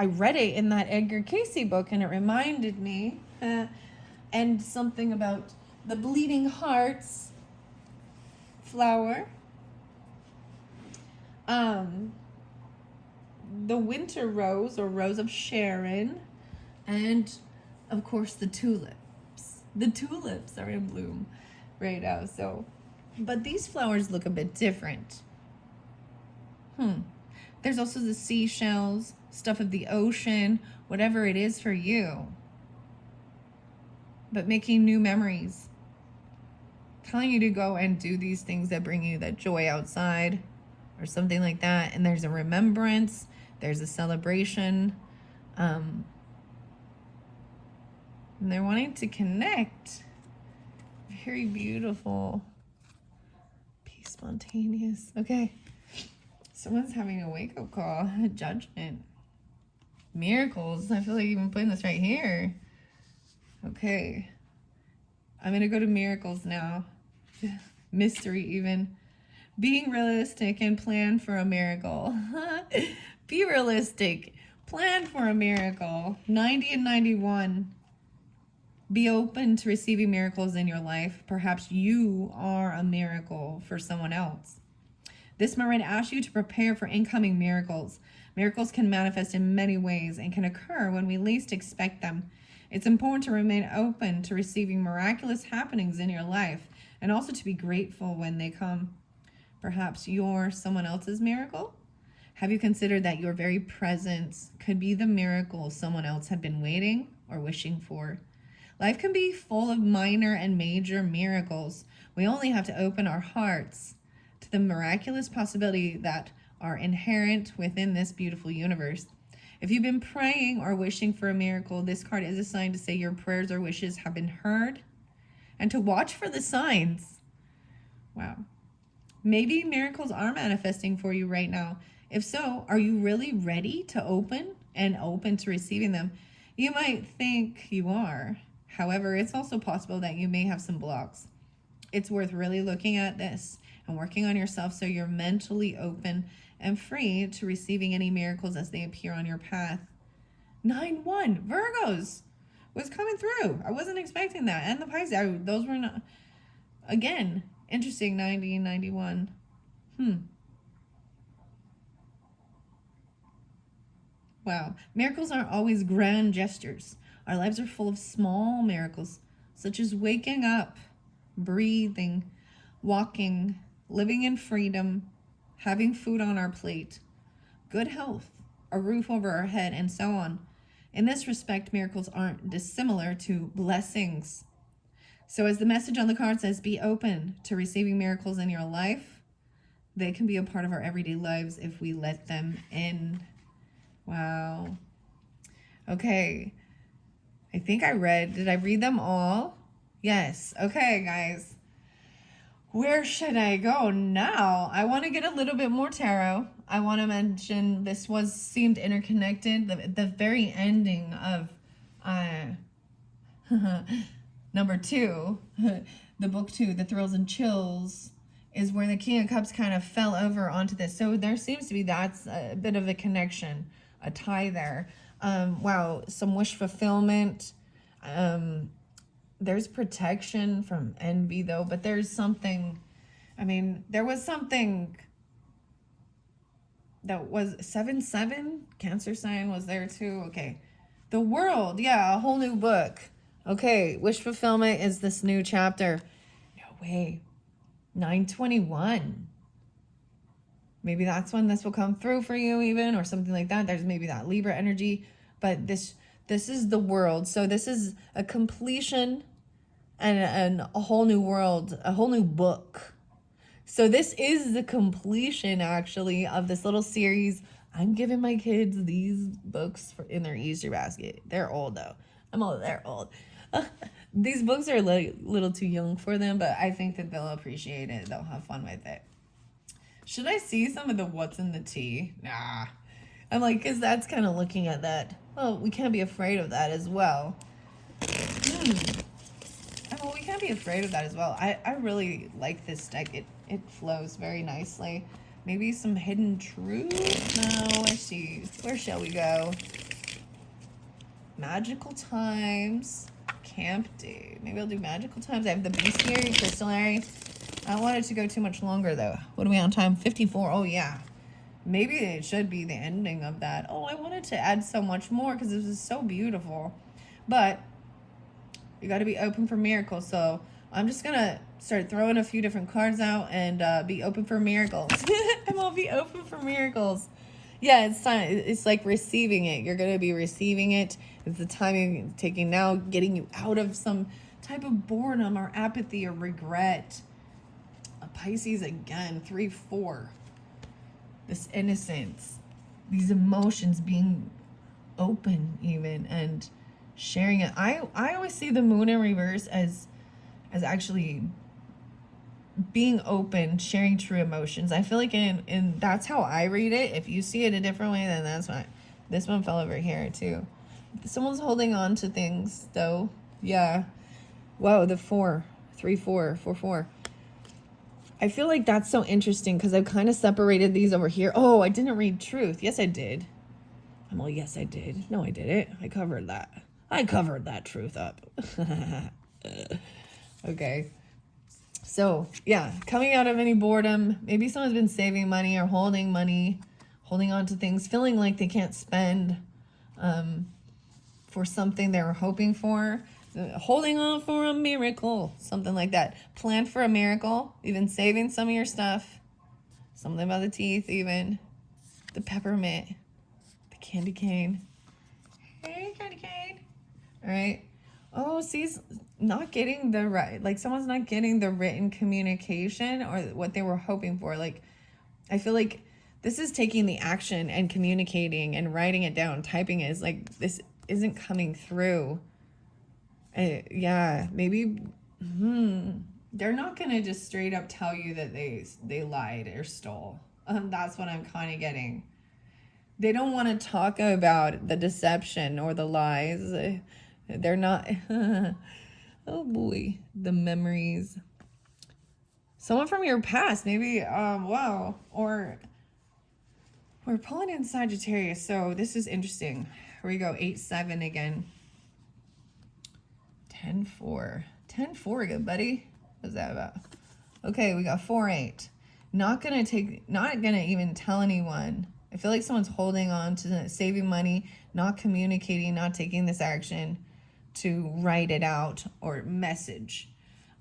read it in that Edgar Casey book, and it reminded me, and something about the bleeding hearts flower, the winter rose or rose of Sharon, and of course the tulips. The tulips are in bloom right now. So, but these flowers look a bit different. There's also the seashells, stuff of the ocean, whatever it is for you. But making new memories. Telling you to go and do these things that bring you that joy outside. or something like that. And there's a remembrance, there's a celebration. And they're wanting to connect. Very beautiful. Be spontaneous. Okay. Someone's having a wake-up call. Judgment. Miracles. I feel like even putting this right here. Okay. I'm going to go to miracles now. Mystery even. Being realistic and plan for a miracle. Be realistic. Plan for a miracle. 90 and 91. Be open to receiving miracles in your life. Perhaps you are a miracle for someone else. This moment asks you to prepare for incoming miracles. Miracles can manifest in many ways and can occur when we least expect them. It's important to remain open to receiving miraculous happenings in your life and also to be grateful when they come. Perhaps you're someone else's miracle? Have you considered that your very presence could be the miracle someone else had been waiting or wishing for? Life can be full of minor and major miracles. We only have to open our hearts to the miraculous possibility that are inherent within this beautiful universe. If you've been praying or wishing for a miracle, this card is a sign to say your prayers or wishes have been heard and to watch for the signs. Wow. Maybe miracles are manifesting for you right now. If so, are you really ready to open to receiving them? You might think you are. However, it's also possible that you may have some blocks. It's worth really looking at this and working on yourself so you're mentally open and free to receiving any miracles as they appear on your path. 9-1, Virgos was coming through. I wasn't expecting that. And the Pisces, those were not, again, interesting, 90 and 91. Wow. Miracles aren't always grand gestures. Our lives are full of small miracles, such as waking up, breathing, walking, living in freedom, having food on our plate, good health, a roof over our head, and so on. In this respect, miracles aren't dissimilar to blessings. So as the message on the card says, be open to receiving miracles in your life. They can be a part of our everyday lives if we let them in. Wow. Okay. I think did I read them all? Yes. Okay, guys. Where should I go now? I want to get a little bit more tarot. I want to mention this seemed interconnected. The very ending of number 2, the book 2, The Thrills and Chills, is where the King of Cups kind of fell over onto this. So there seems to be that's a bit of a connection, a tie there. Wow, some wish fulfillment. There's protection from envy, though, but there's something, there was something that was 7-7, Cancer sign was there too. Okay, the World, yeah, a whole new book. Okay, wish fulfillment is this new chapter. No way. 921. Maybe that's when this will come through for you even, or something like that. There's maybe that Libra energy, but this is the World. So this is a completion and a whole new world, a whole new book. So this is the completion, actually, of this little series. I'm giving my kids these books in their Easter basket. They're old, though. They're old. These books are a little too young for them, but I think that they'll appreciate it. They'll have fun with it. Should I see some of the what's in the tea? Nah. I'm like, because that's kind of looking at that. Well, we can't be afraid of that as well. Well, we can't be afraid of that as well. I really like this deck. It flows very nicely. Maybe some hidden truth? No, let's see. Where shall we go? Magical times. Camp Daze. Maybe I'll do magical times. I have the bestiary, crystallary. I don't want it to go too much longer, though. What are we on time? 54. Oh, yeah. Maybe it should be the ending of that. Oh, I wanted to add so much more because this is so beautiful. But you got to be open for miracles. So I'm just going to start throwing a few different cards out and be open for miracles. And I'll be open for miracles. Yeah, it's time. It's like receiving it. You're going to be receiving it. It's the time you're taking now, getting you out of some type of boredom or apathy or regret. A Pisces again, 3-4. this innocence, these emotions being open even, and sharing it. I always see the moon in reverse as actually being open, sharing true emotions. I feel like in that's how I read it. If you see it a different way, then that's fine. This one fell over here too. Someone's holding on to things though. Yeah. Whoa, the 4, 3, 4, 4, 4. I feel like that's so interesting because I've kind of separated these over here. Oh, I didn't read truth. Yes, I did. I'm all, yes, I did. No, I didn't. I covered that. I covered that truth up. Okay. So, yeah, coming out of any boredom. Maybe someone's been saving money or holding money, holding on to things, feeling like they can't spend for something they were hoping for. Holding on for a miracle, something like that. Plan for a miracle, even saving some of your stuff. Something about the teeth, even. The peppermint. The candy cane. Hey, candy cane. All right. Oh, see, not getting the right, like someone's not getting the written communication or what they were hoping for. Like, I feel like this is taking the action and communicating and writing it down, typing it. Is like, this isn't coming through. Yeah, maybe they're not gonna just straight up tell you that they lied or stole. That's what I'm kind of getting. They don't want to talk about the deception or the lies. They're not. Oh boy, the memories. Someone from your past, maybe. Wow, or we're pulling in Sagittarius. So this is interesting. Here we go. 8-7 again. 10-4. 10-4, good buddy. What's that about? Okay, we got 4-8. Not gonna even tell anyone. I feel like someone's holding on to saving money, not communicating, not taking this action to write it out or message.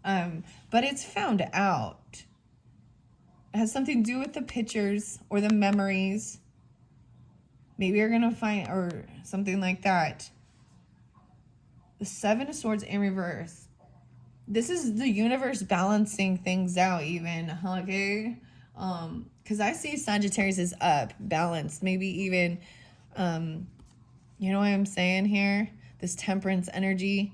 But it's found out. It has something to do with the pictures or the memories. Maybe you're gonna find, or something like that. The 7 of Swords in reverse. This is the universe balancing things out even, okay? Because I see Sagittarius is up, balanced, maybe even, you know what I'm saying here? This temperance energy.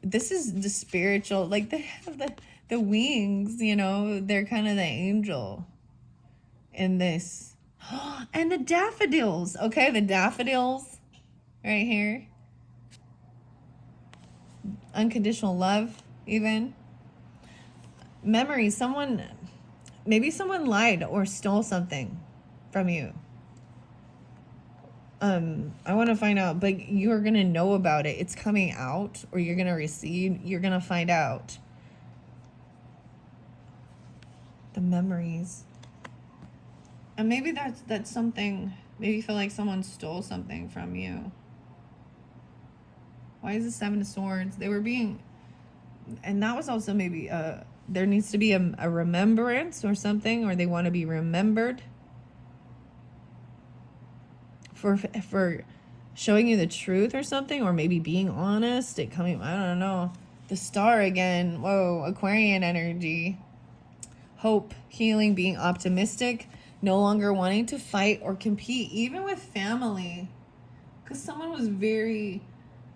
This is the spiritual, like they have the wings, you know, they're kind of the angel in this. And the daffodils, okay? The daffodils right here. Unconditional love, even. Memories, maybe someone lied or stole something from you. I want to find out, but you're going to know about it. It's coming out, or you're going to receive, you're going to find out. The memories. And maybe that's something, maybe you feel like someone stole something from you. Why is the 7 of Swords? They were being, and that was also maybe, there needs to be a remembrance or something, or they want to be remembered for showing you the truth or something, or maybe being honest. I don't know. The Star again. Whoa, Aquarian energy. Hope, healing, being optimistic, no longer wanting to fight or compete, even with family. Because someone was very,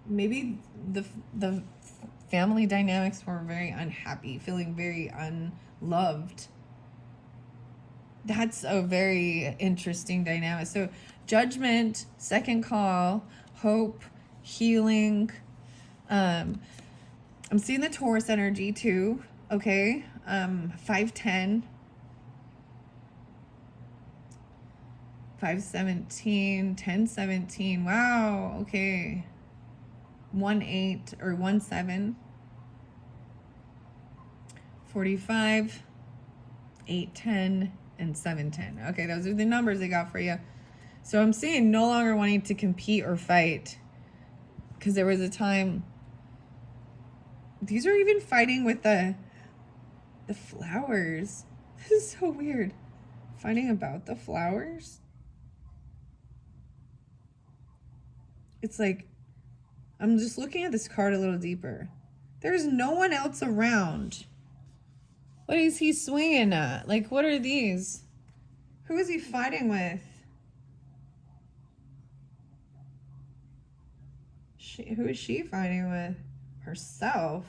maybe the family dynamics were very unhappy, feeling very unloved. That's a very interesting dynamic. So Judgment, second call, hope, healing. I'm seeing the Taurus energy too. Okay. 5-10. 5-17, 10-17. Wow. Okay. 1-8 or 1-7. 45, 8-10, and 7-10. Okay, those are the numbers I got for you. So I'm seeing no longer wanting to compete or fight. Because there was a time, these are even fighting with the flowers. This is so weird. Fighting about the flowers. It's like, I'm just looking at this card a little deeper. There's no one else around. What is he swinging at? Like, what are these? Who is he fighting with? Who is she fighting with? Herself?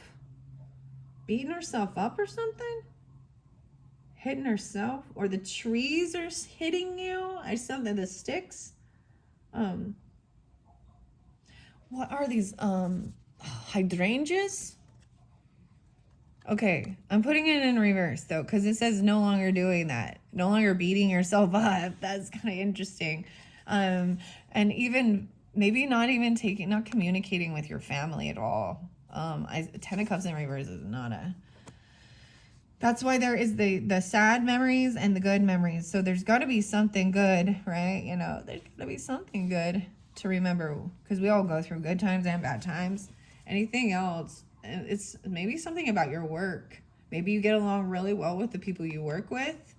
Beating herself up or something? Hitting herself? Or the trees are hitting you? I something, the sticks? What are these? Hydrangeas? Okay, I'm putting it in reverse though, because it says no longer doing that. No longer beating yourself up. That's kind of interesting. And even maybe not communicating with your family at all. 10 of Cups in reverse is not a... That's why there is the sad memories and the good memories. So there's got to be something good, right? You know, there's got to be something good to remember, because we all go through good times and bad times. Anything else, it's maybe something about your work. Maybe you get along really well with the people you work with.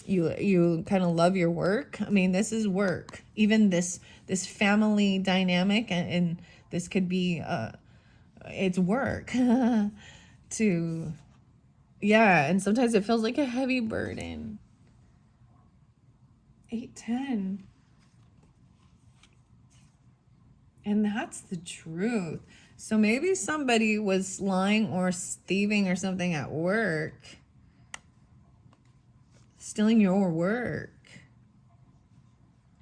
You kind of love your work. I mean, this is work. Even this family dynamic, and this could be it's work to... Yeah, and sometimes it feels like a heavy burden. 8-10. And that's the truth. So maybe somebody was lying or thieving or something at work. Stealing your work.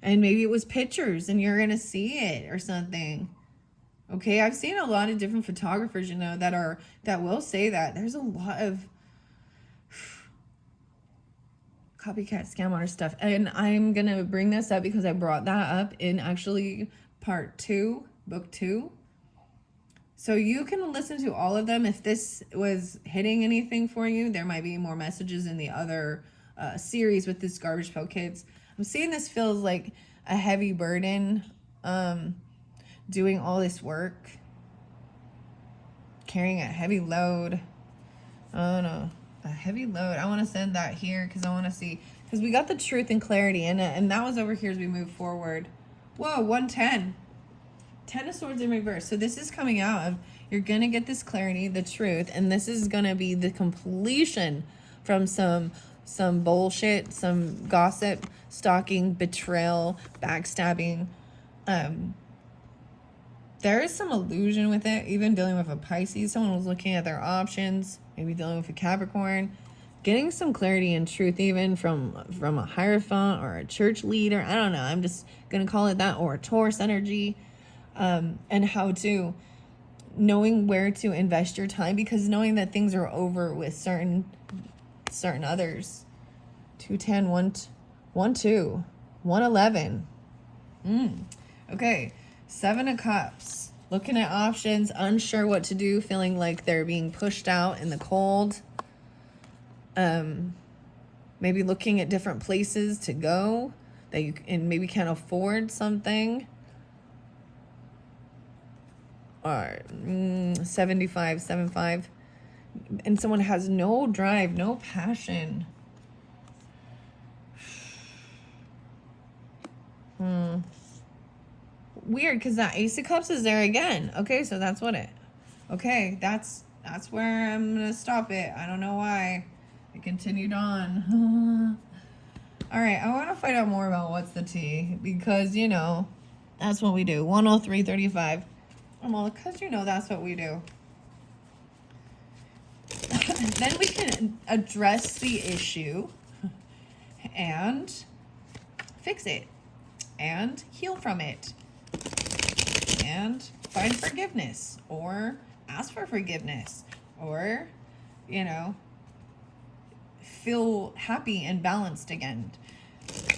And maybe it was pictures and you're going to see it or something. Okay, I've seen a lot of different photographers, you know, that will say that. There's a lot of copycat scam artist stuff, and I'm gonna bring this up because I brought that up in actually part 2, book 2. So you can listen to all of them. If this was hitting anything for you, there might be more messages in the other series with this Garbagepail Kids. I'm seeing this feels like a heavy burden, doing all this work, carrying a heavy load. Oh no. A heavy load. I want to send that here because I want to see, because we got the truth and clarity in it, and that was over here as we move forward. Whoa, 110. 10 of Swords in reverse. So this is coming out of, you're going to get this clarity, the truth, and this is going to be the completion from some bullshit, some gossip, stalking, betrayal, backstabbing. There is some illusion with it, even dealing with a Pisces. Someone was looking at their options, maybe dealing with a Capricorn, getting some clarity and truth, even from a Hierophant or a church leader. I don't know. I'm just going to call it that, or a Taurus energy, and how to, knowing where to invest your time, because knowing that things are over with certain others. 210, 112, 111. Okay. 7 of Cups, looking at options, unsure what to do, feeling like they're being pushed out in the cold. Maybe looking at different places to go that you and maybe can't afford something. Or 75, and someone has no drive, no passion. Weird, because that Ace of Cups is there again. Okay, so that's what it... Okay, that's where I'm going to stop it. I don't know why. It continued on. All right, I want to find out more about what's the tea. Because, you know, that's what we do. 103.35. Well, because, you know, that's what we do. Then we can address the issue and fix it and heal from it. And find forgiveness, or ask for forgiveness, or, you know, feel happy and balanced again.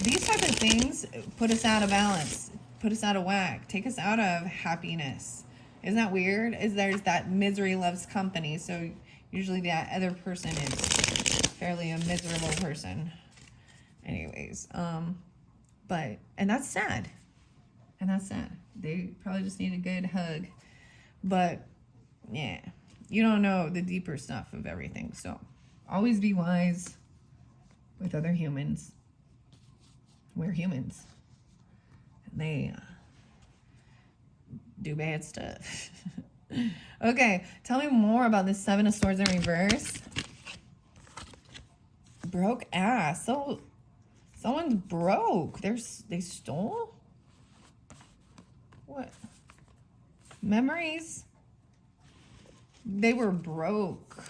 These type of things put us out of balance, put us out of whack, take us out of happiness. Isn't that weird? There's that misery loves company. So usually that other person is fairly a miserable person. Anyways, and that's sad. And that's sad. They probably just need a good hug. But, yeah. You don't know the deeper stuff of everything. So, always be wise with other humans. We're humans. And they do bad stuff. Okay. Tell me more about this 7 of Swords in reverse. Broke ass. So Someone's broke. They stole? What? Memories? They were broke.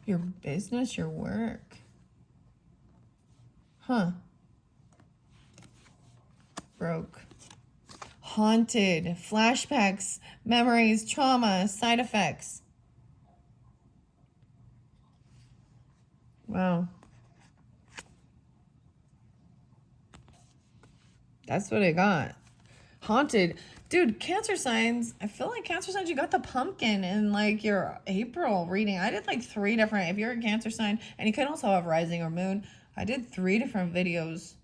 Your business, your work. Huh. Broke. Haunted. Flashbacks. Memories. Trauma. Side effects. Wow. That's what I got. Haunted. Dude, Cancer signs. I feel like Cancer signs, you got the pumpkin in like your April reading. I did like 3 different, if you're a Cancer sign, and you can also have rising or moon. I did 3 different videos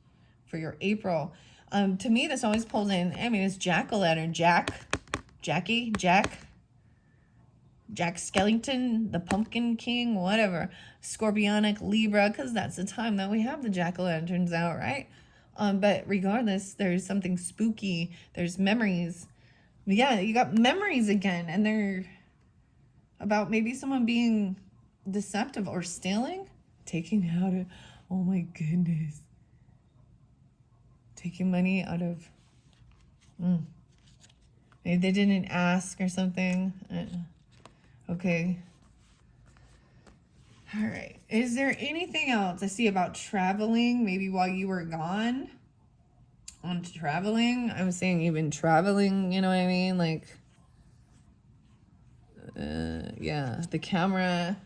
for your April. To me, this always pulls in, I mean, it's jack-o'-lantern, Jack Skellington, the Pumpkin King, whatever. Scorpionic, Libra, because that's the time that we have the jack-o'-lanterns out, right? But regardless, there's something spooky. There's memories. Yeah, you got memories again, and they're about maybe someone being deceptive or stealing, taking out of, oh my goodness, taking money out of, maybe they didn't ask or something. Okay. All right. Is there anything else I see about traveling? Maybe while you were gone on traveling. I'm saying even traveling, you know what I mean? Like, yeah, the camera.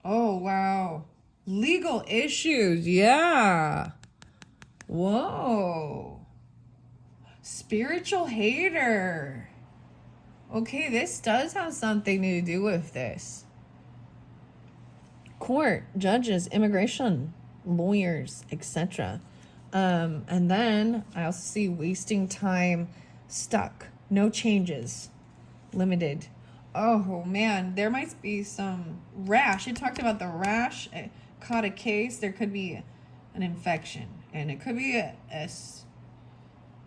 Oh, wow. Legal issues. Yeah. Whoa. Spiritual hater. Okay, this does have something to do with this. Court, judges, immigration, lawyers, etc. And then I also see wasting time, stuck, no changes, limited. Oh man, there might be some rash. It talked about the rash. It caught a case. There could be an infection, and it could be a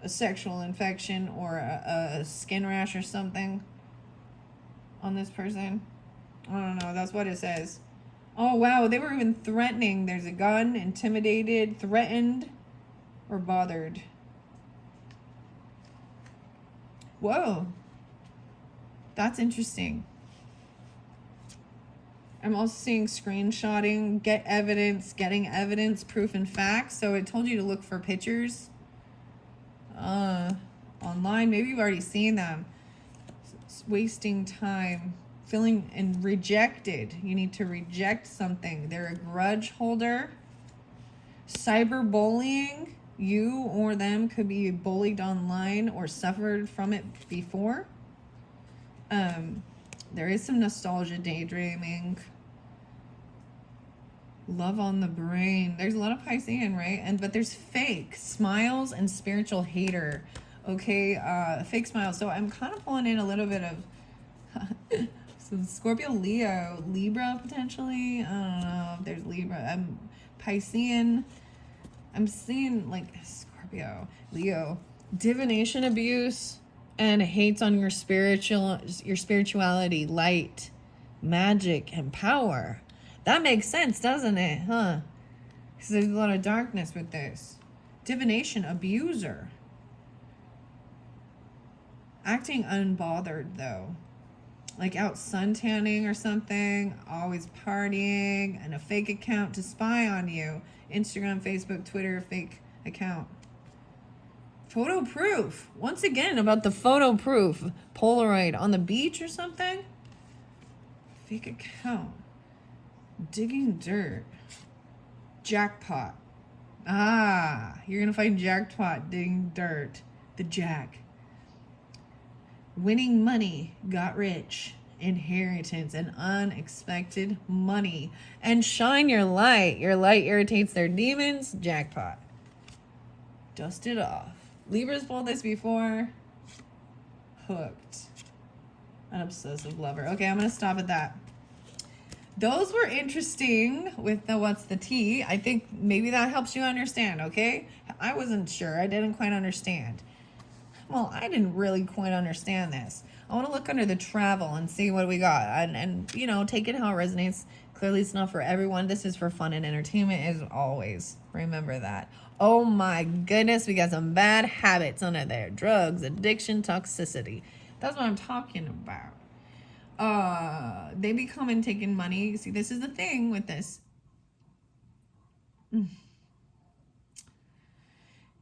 sexual infection or a skin rash or something on this person. I don't know. That's what it says. Oh, wow. They were even threatening. There's a gun, intimidated, threatened, or bothered. Whoa. That's interesting. I'm also seeing screenshotting, get evidence, getting evidence, proof, and facts. So it told you to look for pictures online. Maybe you've already seen them. It's wasting time. Feeling and rejected. You need to reject something. They're a grudge holder. Cyberbullying. You or them could be bullied online or suffered from it before. There is some nostalgia, daydreaming. Love on the brain. There's a lot of Piscean, right? But there's fake smiles and spiritual hater. Okay, fake smiles. So I'm kind of pulling in a little bit of so Scorpio, Leo, Libra potentially. I don't know if there's Libra. I'm Piscean. I'm seeing like Scorpio, Leo, divination abuse, and hates on your spirituality, light, magic, and power. That makes sense, doesn't it? Huh? Because there's a lot of darkness with this. Divination abuser. Acting unbothered though. Like out suntanning or something, always partying, and a fake account to spy on you. Instagram, Facebook, Twitter, fake account. Photo proof. Once again, about the photo proof. Polaroid on the beach or something. Fake account. Digging dirt. Jackpot. Ah, you're going to find jackpot digging dirt. The jack. Winning money, got rich, inheritance, and unexpected money. And shine your light. Your light irritates their demons, jackpot. Dust it off. Libra's pulled this before. Hooked. An obsessive lover. Okay, I'm going to stop at that. Those were interesting with the what's the tea. I think maybe that helps you understand, okay? I wasn't sure. I didn't quite understand. well, I didn't really quite understand this. I want to look under the travel and see what we got, and you know, take it how it resonates. Clearly, it's not for everyone. This is for fun and entertainment, as always. Remember that. Oh my goodness, we got some bad habits under there: drugs, addiction, toxicity. That's what I'm talking about. They be coming taking money. See, this is the thing with this.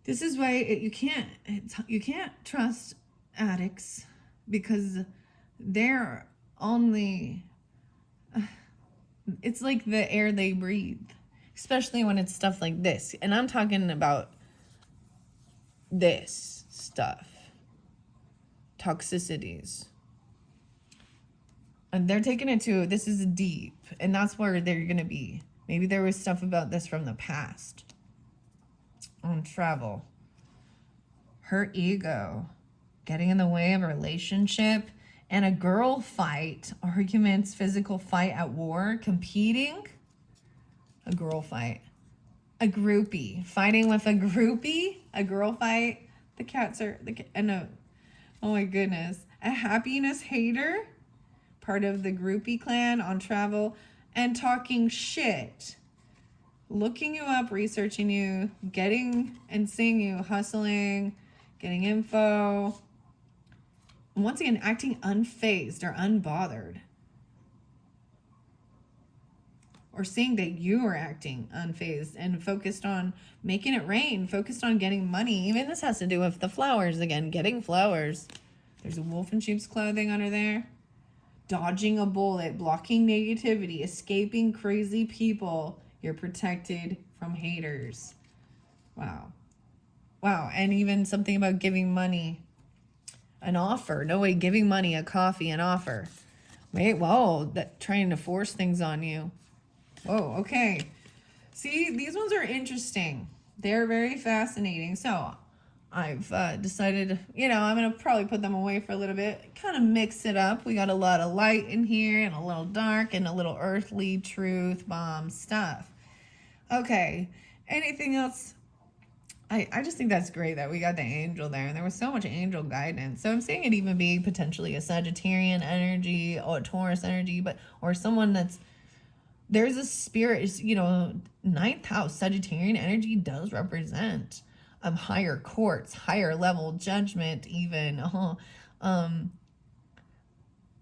This is why you can't trust addicts, because they're only, it's like the air they breathe, especially when it's stuff like this. And I'm talking about this stuff, toxicities. And they're taking it to, this is deep, and that's where they're going to be. Maybe there was stuff about this from the past. On travel. Her ego. Getting in the way of a relationship. And a girl fight. Arguments, physical fight at war. Competing. A girl fight. A groupie. Fighting with a groupie. A girl fight. The cats are, oh my goodness. A happiness hater. Part of the groupie clan on travel. And talking shit. Looking you up, researching you, getting and seeing you, hustling, getting info. Once again, acting unfazed or unbothered. Or seeing that you are acting unfazed and focused on making it rain, focused on getting money. Even this has to do with the flowers again, getting flowers. There's a wolf in sheep's clothing under there. Dodging a bullet, blocking negativity, escaping crazy people. You're protected from haters. Wow. Wow. And even something about giving money. An offer. No way, giving money, a coffee, an offer. Wait, whoa. That trying to force things on you. Whoa, okay. See, these ones are interesting. They're very fascinating. So I've decided, you know, I'm going to probably put them away for a little bit. Kind of mix it up. We got a lot of light in here and a little dark and a little earthly truth bomb stuff. Okay, anything else? I just think that's great that we got the angel there, and there was so much angel guidance. So I'm seeing it even be potentially a Sagittarian energy or a Taurus energy, but or someone that's, there's a spirit, you know, 9th house Sagittarian energy does represent higher courts, higher level judgment even,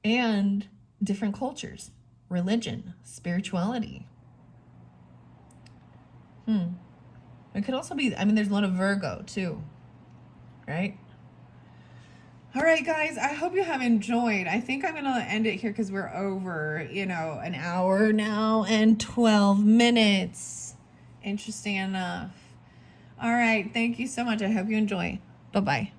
and different cultures, religion, spirituality. It could also be, I mean, there's a lot of Virgo too, right? All right, guys, I hope you have enjoyed. I think I'm going to end it here because we're over, you know, an hour now and 12 minutes. Interesting enough. All right, thank you so much. I hope you enjoy. Bye-bye.